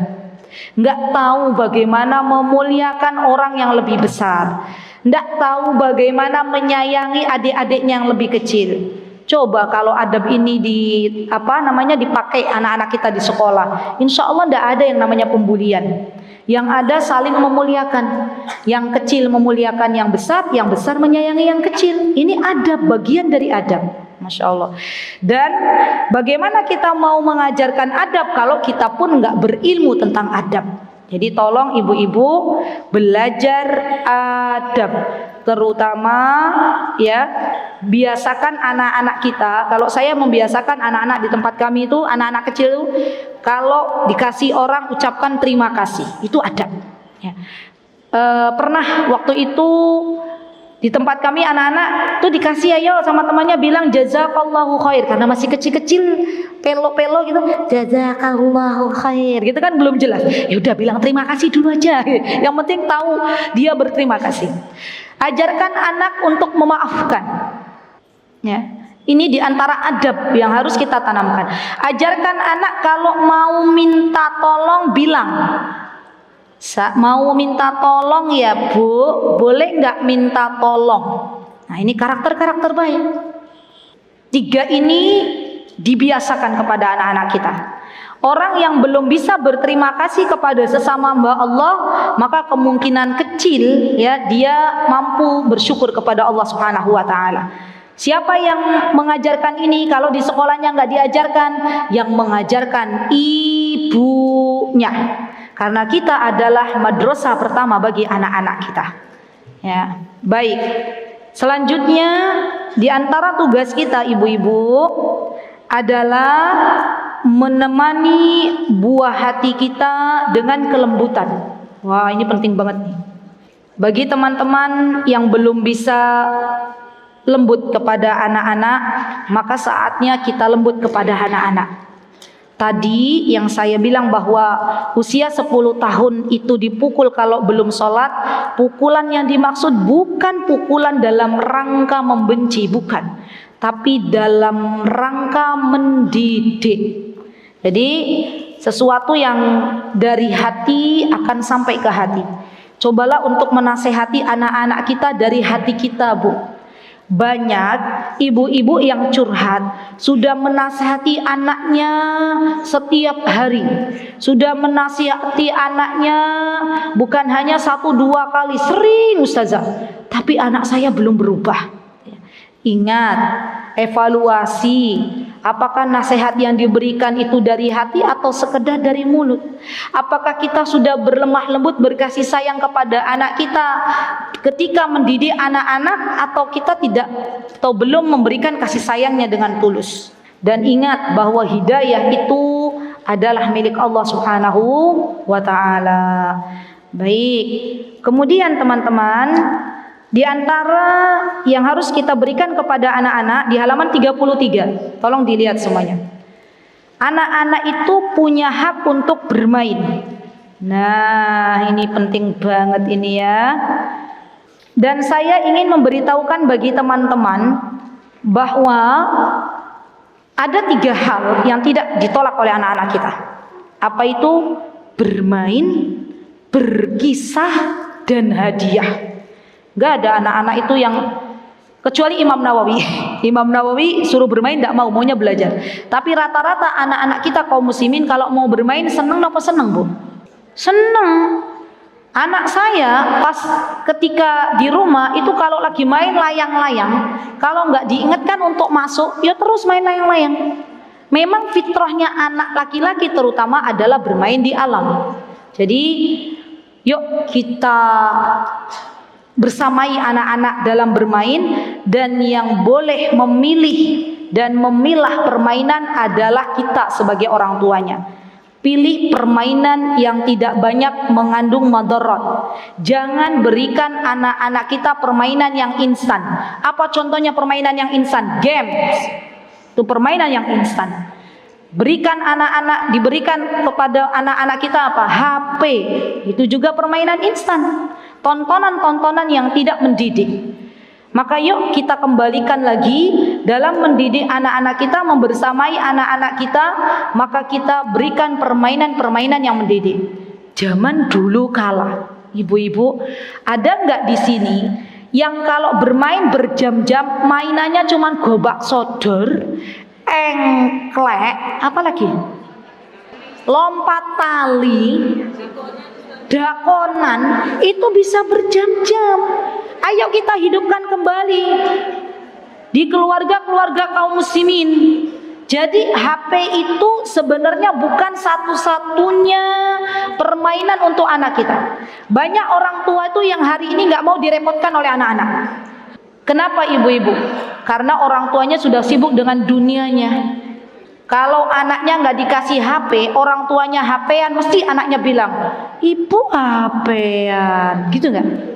[SPEAKER 2] nggak tahu bagaimana memuliakan orang yang lebih besar, nggak tahu bagaimana menyayangi adik-adiknya yang lebih kecil. Coba kalau adab ini dipakai anak-anak kita di sekolah, insya Allah tidak ada yang namanya pembulian. Yang ada saling memuliakan, yang kecil memuliakan yang besar menyayangi yang kecil. Ini adab, bagian dari adab. Masya Allah. Dan bagaimana kita mau mengajarkan adab kalau kita pun nggak berilmu tentang adab? Jadi tolong ibu-ibu belajar adab, terutama ya biasakan anak-anak kita. Kalau saya membiasakan anak-anak di tempat kami itu, anak-anak kecil kalau dikasih orang ucapkan terima kasih, itu adab. Ya. Pernah waktu itu di tempat kami anak-anak tuh dikasih ayo sama temannya bilang jazakallahu khair karena masih kecil-kecil pelo-pelo gitu, jazakallahu khair gitu kan belum jelas. Ya udah bilang terima kasih dulu aja. Yang penting tahu dia berterima kasih. Ajarkan anak untuk memaafkan. Ya. Ini diantara adab yang harus kita tanamkan. Ajarkan anak kalau mau minta tolong bilang, mau minta tolong ya Bu, boleh nggak minta tolong? Nah ini karakter-karakter baik. 3 ini dibiasakan kepada anak-anak kita. Orang yang belum bisa berterima kasih kepada sesama hamba Allah, maka kemungkinan kecil ya dia mampu bersyukur kepada Allah Subhanahu wa taala. Siapa yang mengajarkan ini? Kalau di sekolahnya nggak diajarkan, yang mengajarkan ibunya. Karena kita adalah madrasah pertama bagi anak-anak kita. Ya, baik. Selanjutnya di antara tugas kita ibu-ibu adalah menemani buah hati kita dengan kelembutan. Wah, ini penting banget nih. Bagi teman-teman yang belum bisa lembut kepada anak-anak, maka saatnya kita lembut kepada anak-anak. Tadi yang saya bilang bahwa usia 10 tahun itu dipukul kalau belum sholat, pukulan yang dimaksud bukan pukulan dalam rangka membenci, bukan, tapi dalam rangka mendidik. Jadi sesuatu yang dari hati akan sampai ke hati. Cobalah untuk menasehati anak-anak kita dari hati kita, Bu. Banyak ibu-ibu yang curhat, sudah menasihati anaknya setiap hari, sudah menasihati anaknya bukan hanya 1-2 kali, sering Ustazah, tapi anak saya belum berubah. Ingat, evaluasi apakah nasihat yang diberikan itu dari hati atau sekedar dari mulut. Apakah kita sudah berlemah lembut berkasih sayang kepada anak kita ketika mendidik anak-anak, atau kita tidak atau belum memberikan kasih sayangnya dengan tulus. Dan ingat bahwa hidayah itu adalah milik Allah Subhanahu wa taala. Baik. Kemudian teman-teman, di antara yang harus kita berikan kepada anak-anak di halaman 33. Tolong dilihat semuanya. Anak-anak itu punya hak untuk bermain. Nah, ini penting banget ini ya. Dan saya ingin memberitahukan bagi teman-teman bahwa ada 3 hal yang tidak ditolak oleh anak-anak kita. Apa itu? Bermain, berkisah, dan hadiah. Gak ada anak-anak itu yang, kecuali Imam Nawawi. Imam Nawawi suruh bermain tidak mau, maunya belajar. Tapi rata-rata anak-anak kita kaum muslimin kalau mau bermain seneng apa seneng, Bu? Seneng. Anak saya pas ketika di rumah itu kalau lagi main layang-layang, kalau nggak diingatkan untuk masuk, ya terus main layang-layang. Memang fitrahnya anak laki-laki terutama adalah bermain di alam. Jadi yuk kita bersamai anak-anak dalam bermain, dan yang boleh memilih dan memilah permainan adalah kita sebagai orang tuanya. Pilih permainan yang tidak banyak mengandung madarat. Jangan berikan anak-anak kita permainan yang instan. Apa contohnya permainan yang instan? Games. Itu permainan yang instan. Diberikan kepada anak-anak kita apa? HP. Itu juga permainan instan. Tontonan-tontonan yang tidak mendidik. Maka yuk kita kembalikan lagi dalam mendidik anak-anak kita, membersamai anak-anak kita, maka kita berikan permainan-permainan yang mendidik. Zaman dulu kala, ibu-ibu, ada nggak di sini yang kalau bermain berjam-jam mainannya cuman gobak sodor, engklek, apa lagi? Lompat tali, dakonan, itu bisa berjam-jam. Ayo kita hidupkan kembali di keluarga-keluarga kaum muslimin. Jadi HP itu sebenarnya bukan satu-satunya permainan untuk anak kita. Banyak orang tua itu yang hari ini nggak mau direpotkan oleh anak-anak. Kenapa ibu-ibu? Karena orang tuanya sudah sibuk dengan dunianya. Kalau anaknya nggak dikasih HP, orang tuanya HP-an, mesti anaknya bilang, ibu HP-an, gitu nggak?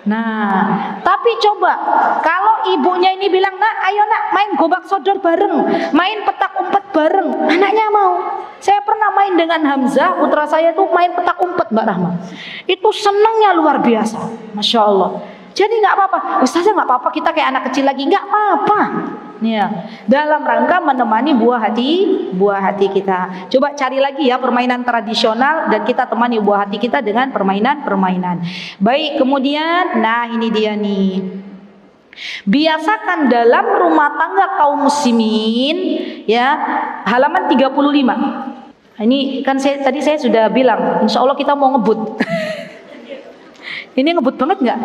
[SPEAKER 2] Nah, tapi coba kalau ibunya ini bilang, nak, ayo nak main gobak sodor bareng, main petak umpet bareng, anaknya mau. Saya pernah main dengan Hamzah, putra saya tuh main petak umpet, Mbak Rahma. Itu senangnya luar biasa, Masya Allah. Jadi nggak apa-apa, Ustazah nggak apa-apa, kita kayak anak kecil lagi, nggak apa-apa. Ya, dalam rangka menemani buah hati kita. Coba cari lagi ya permainan tradisional dan kita temani buah hati kita dengan permainan-permainan. Baik, kemudian nah ini dia nih. Biasakan dalam rumah tangga kaum muslimin ya, halaman 35. Ini kan tadi saya sudah bilang, insya Allah kita mau ngebut. Ini ngebut banget nggak?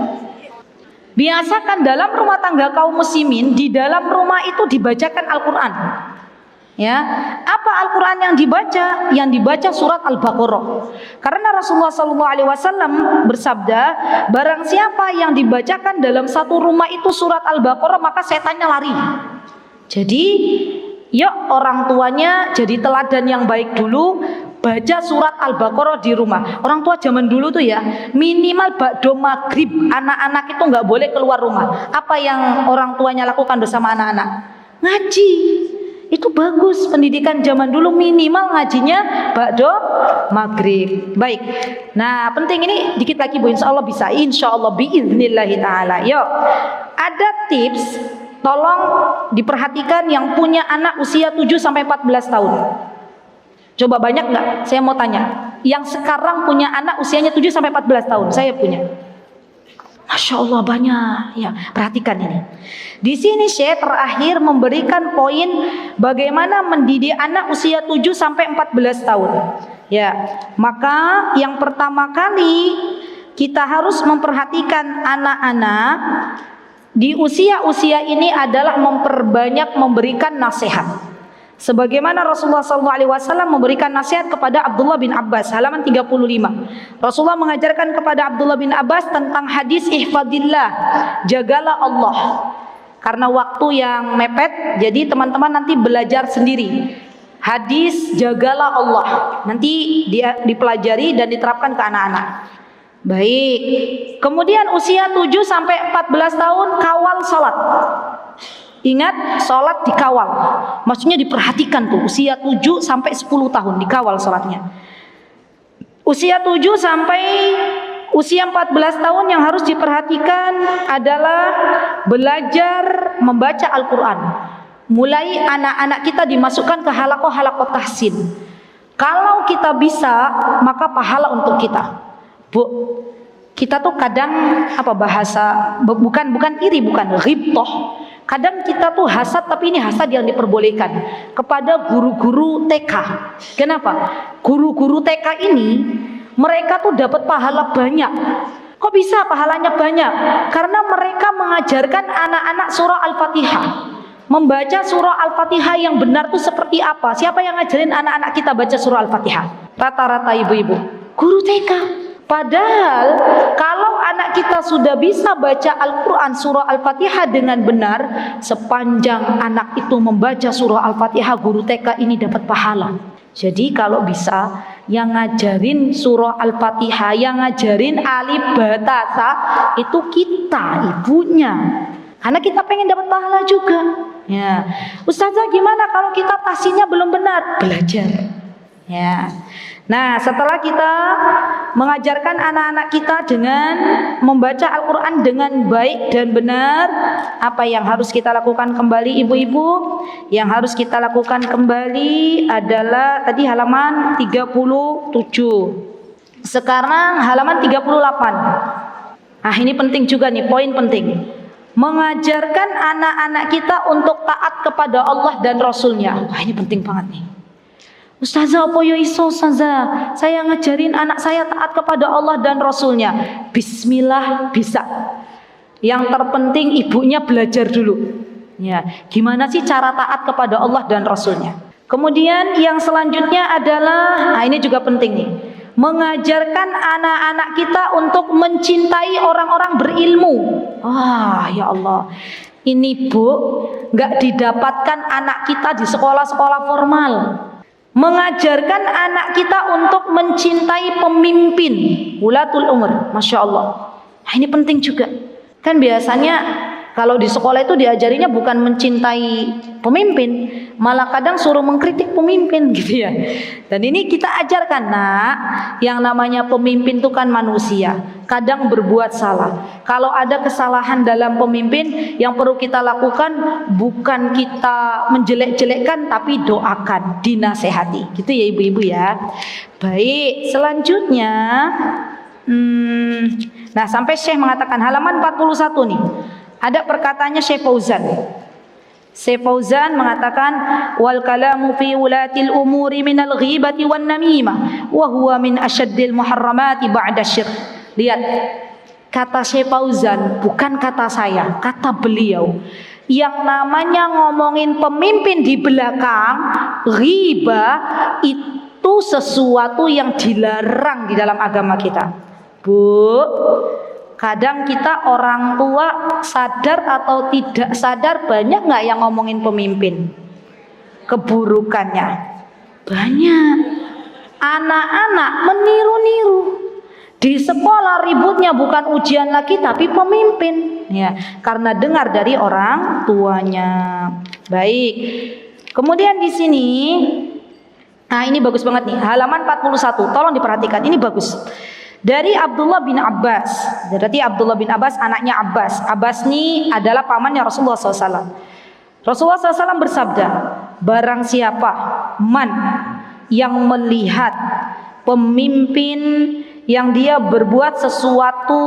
[SPEAKER 2] Biasakan dalam rumah tangga kaum muslimin, di dalam rumah itu dibacakan Al-Quran. Ya, apa Al-Quran yang dibaca? Yang dibaca surat Al-Baqarah. Karena Rasulullah SAW bersabda, barang siapa yang dibacakan dalam satu rumah itu surat Al-Baqarah, maka setannya lari. Jadi, yuk orang tuanya jadi teladan yang baik dulu. Baca surat Al-Baqarah di rumah. Orang tua zaman dulu tuh ya, minimal ba'da maghrib anak-anak itu nggak boleh keluar rumah. Apa yang orang tuanya lakukan bersama anak-anak? Ngaji. Itu bagus, pendidikan zaman dulu minimal ngajinya ba'da maghrib. Baik. Nah, penting ini dikit lagi Bu, insya Allah bisa. Insya Allah biiznillahi ta'ala. Yuk, ada tips, tolong diperhatikan yang punya anak usia 7-14 tahun. Coba banyak nggak? Saya mau tanya. Yang sekarang punya anak usianya 7-14 tahun. Saya punya. Masya Allah banyak. Ya, perhatikan ini. Di sini Syekh terakhir memberikan poin bagaimana mendidik anak usia 7-14 tahun. Ya, maka yang pertama kali kita harus memperhatikan anak-anak di usia-usia ini adalah memperbanyak memberikan nasihat. Sebagaimana Rasulullah SAW memberikan nasihat kepada Abdullah bin Abbas, halaman 35. Rasulullah mengajarkan kepada Abdullah bin Abbas tentang hadis ihfadillah, jagalah Allah. Karena waktu yang mepet, jadi teman-teman nanti belajar sendiri. hadis jagalah Allah. Nanti dia dipelajari dan diterapkan ke anak-anak. Baik. Kemudian usia 7 sampai 14 tahun kawal salat. Ingat, salat dikawal. Maksudnya diperhatikan tuh, usia 7 sampai 10 tahun dikawal salatnya. Usia 7 sampai usia 14 tahun yang harus diperhatikan adalah belajar membaca Al-Quran. Mulai anak-anak kita dimasukkan ke halaqah tahsin. Kalau kita bisa, maka pahala untuk kita. Bu, kita tuh kadang bukan iri, bukan ghibtoh. Kadang kita tuh hasad, tapi ini hasad yang diperbolehkan kepada guru-guru TK. Kenapa? Guru-guru TK ini mereka tuh dapat pahala banyak. Kok bisa pahalanya banyak? Karena mereka mengajarkan anak-anak surah Al-Fatihah. Membaca surah Al-Fatihah yang benar tuh seperti apa? Siapa yang ngajarin anak-anak kita baca surah Al-Fatihah? Rata-rata ibu-ibu, guru TK. Padahal kalau anak kita sudah bisa baca Al-Quran surah Al-Fatihah dengan benar, sepanjang anak itu membaca surah Al-Fatihah, guru TK ini dapat pahala. Jadi kalau bisa, yang ngajarin surah Al-Fatihah, yang ngajarin alif ba ta sa, itu kita, ibunya. Karena kita pengen dapat pahala juga. Ya, Ustazah gimana kalau kita tahsinnya belum benar? Belajar. Ya. Nah, setelah kita mengajarkan anak-anak kita dengan membaca Al-Quran dengan baik dan benar, apa yang harus kita lakukan kembali ibu-ibu? Yang harus kita lakukan kembali adalah tadi halaman 37. Sekarang halaman 38. Nah, ini penting juga nih, poin penting. Mengajarkan anak-anak kita untuk taat kepada Allah dan Rasulnya. Wah, ini penting banget nih. Ustazah apa ya iso Ustazah? Saya ngajarin anak saya taat kepada Allah dan Rasulnya. Bismillah bisa. Yang terpenting ibunya belajar dulu. Ya, gimana sih cara taat kepada Allah dan Rasulnya? Kemudian yang selanjutnya adalah, nah ini juga penting nih, mengajarkan anak-anak kita untuk mencintai orang-orang berilmu. Ah, ya Allah. Ini Bu, nggak didapatkan anak kita di sekolah-sekolah formal. Mengajarkan anak kita untuk mencintai pemimpin ulatul umur, masya Allah. Nah, ini penting juga. Kan biasanya kalau di sekolah itu diajarinya bukan mencintai pemimpin, malah kadang suruh mengkritik pemimpin gitu ya. Dan ini kita ajarkan, nak, yang namanya pemimpin itu kan manusia, kadang berbuat salah. Kalau ada kesalahan dalam pemimpin, yang perlu kita lakukan bukan kita menjelek-jelekkan, tapi doakan, dinasehati. Gitu ya ibu-ibu ya. Baik, selanjutnya nah sampai Syekh mengatakan halaman 41 nih. Ada perkataannya Syekh Fauzan. Syekh Fauzan mengatakan wal kalamu fi ulatil umuri minal ghibati wan namimah wa huwa min asyaddil muharramati ba'da syirk. Lihat, kata Syekh Fauzan, bukan kata saya, kata beliau. Yang namanya ngomongin pemimpin di belakang, ghibah, itu sesuatu yang dilarang di dalam agama kita. Bu, kadang kita orang tua sadar atau tidak sadar banyak nggak yang ngomongin pemimpin keburukannya? Banyak. Anak-anak meniru-niru. Di sekolah ributnya bukan ujian lagi tapi pemimpin. Ya, karena dengar dari orang tuanya. Baik. Kemudian di sini, nah ini bagus banget nih, halaman 41. Tolong diperhatikan, ini bagus. Dari Abdullah bin Abbas. Berarti Abdullah bin Abbas anaknya Abbas. Abbas ini adalah pamannya Rasulullah SAW. Rasulullah SAW bersabda, barang siapa yang melihat pemimpin yang dia berbuat sesuatu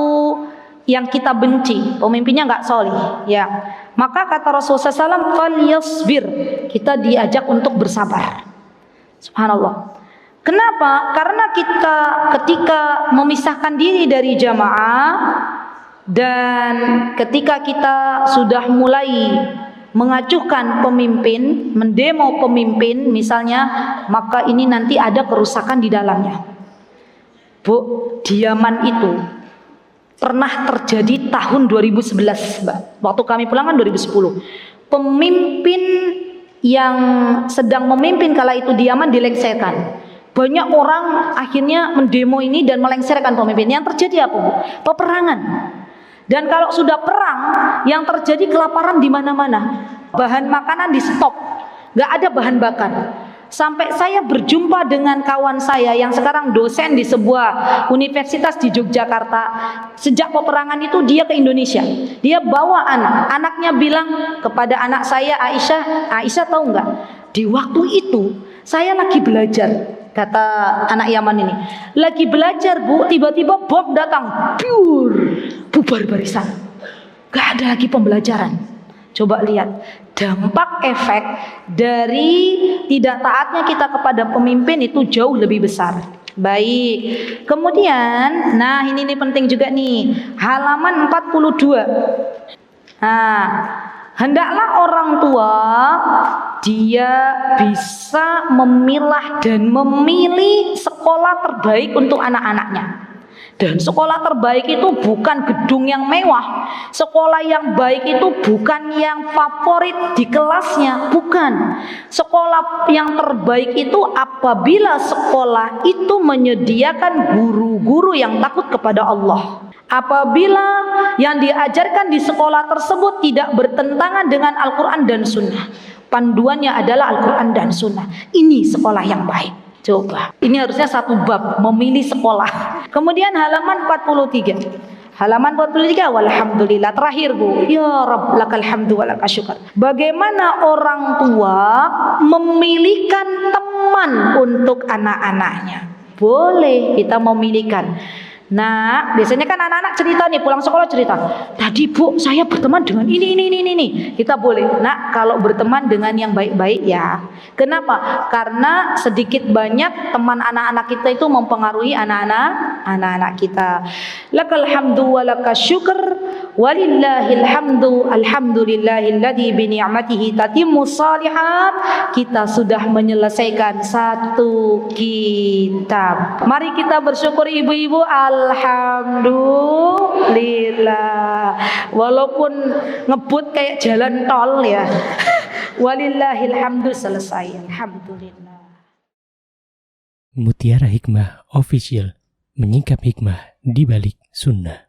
[SPEAKER 2] yang kita benci, pemimpinnya nggak solih, ya, maka kata Rasulullah SAW, falyasbir, kita diajak untuk bersabar. Subhanallah. Kenapa? Karena kita ketika memisahkan diri dari jamaah dan ketika kita sudah mulai mengacuhkan pemimpin, mendemo pemimpin misalnya, maka ini nanti ada kerusakan di dalamnya. Bu, di Yaman itu pernah terjadi tahun 2011, Mbak. Waktu kami pulang kan 2010. Pemimpin yang sedang memimpin kala itu di Yaman dilengsarkan. Banyak orang akhirnya mendemo ini dan melengsarkan pemimpin. Yang terjadi apa, Bu? Peperangan. Dan kalau sudah perang, yang terjadi kelaparan di mana-mana. Bahan makanan di stop, nggak ada bahan bakar. Sampai saya berjumpa dengan kawan saya yang sekarang dosen di sebuah universitas di Yogyakarta. Sejak peperangan itu dia ke Indonesia. Dia bawa anak. Anaknya bilang kepada anak saya, Aisyah tahu nggak? Di waktu itu saya lagi belajar. Kata anak Yaman ini, lagi belajar, Bu, tiba-tiba bom datang, bubar barisan, gak ada lagi pembelajaran. Coba lihat dampak efek dari tidak taatnya kita kepada pemimpin itu jauh lebih besar. Baik, kemudian, nah ini penting juga nih, halaman 42. Nah, hendaklah orang tua dia bisa memilah dan memilih sekolah terbaik untuk anak-anaknya. Dan sekolah terbaik itu bukan gedung yang mewah. Sekolah yang baik itu bukan yang favorit di kelasnya, bukan. Sekolah yang terbaik itu apabila sekolah itu menyediakan guru-guru yang takut kepada Allah. Apabila yang diajarkan di sekolah tersebut tidak bertentangan dengan Al-Quran dan Sunnah. Panduannya adalah Al-Quran dan Sunnah. Ini sekolah yang baik. Coba, ini harusnya satu bab, memilih sekolah. Kemudian halaman 43. Halaman 43, walhamdulillah. Terakhir, Bu. Ya Rabb, lakal hamdu wa lakal syukur. Bagaimana orang tua memilihkan teman untuk anak-anaknya? Boleh kita memilihkan. Nah, biasanya kan anak-anak cerita nih, pulang sekolah cerita. Tadi, Bu, saya berteman dengan ini. Kita boleh. Nah, kalau berteman dengan yang baik-baik ya. Kenapa? Karena sedikit banyak teman anak-anak kita itu mempengaruhi anak-anak kita. Lakal hamdu wa lakal syukur walillahil hamdu alhamdulillahilladzi bi ni'matihi tatimmus shalihat. Kita sudah menyelesaikan satu kitab. Mari kita bersyukur ibu-ibu. Alhamdulillah. Walaupun ngebut kayak jalan tol ya. Walillahil hamdu, selesai. Alhamdulillah.
[SPEAKER 1] Mutiara Hikmah Official, menyingkap hikmah di balik sunnah.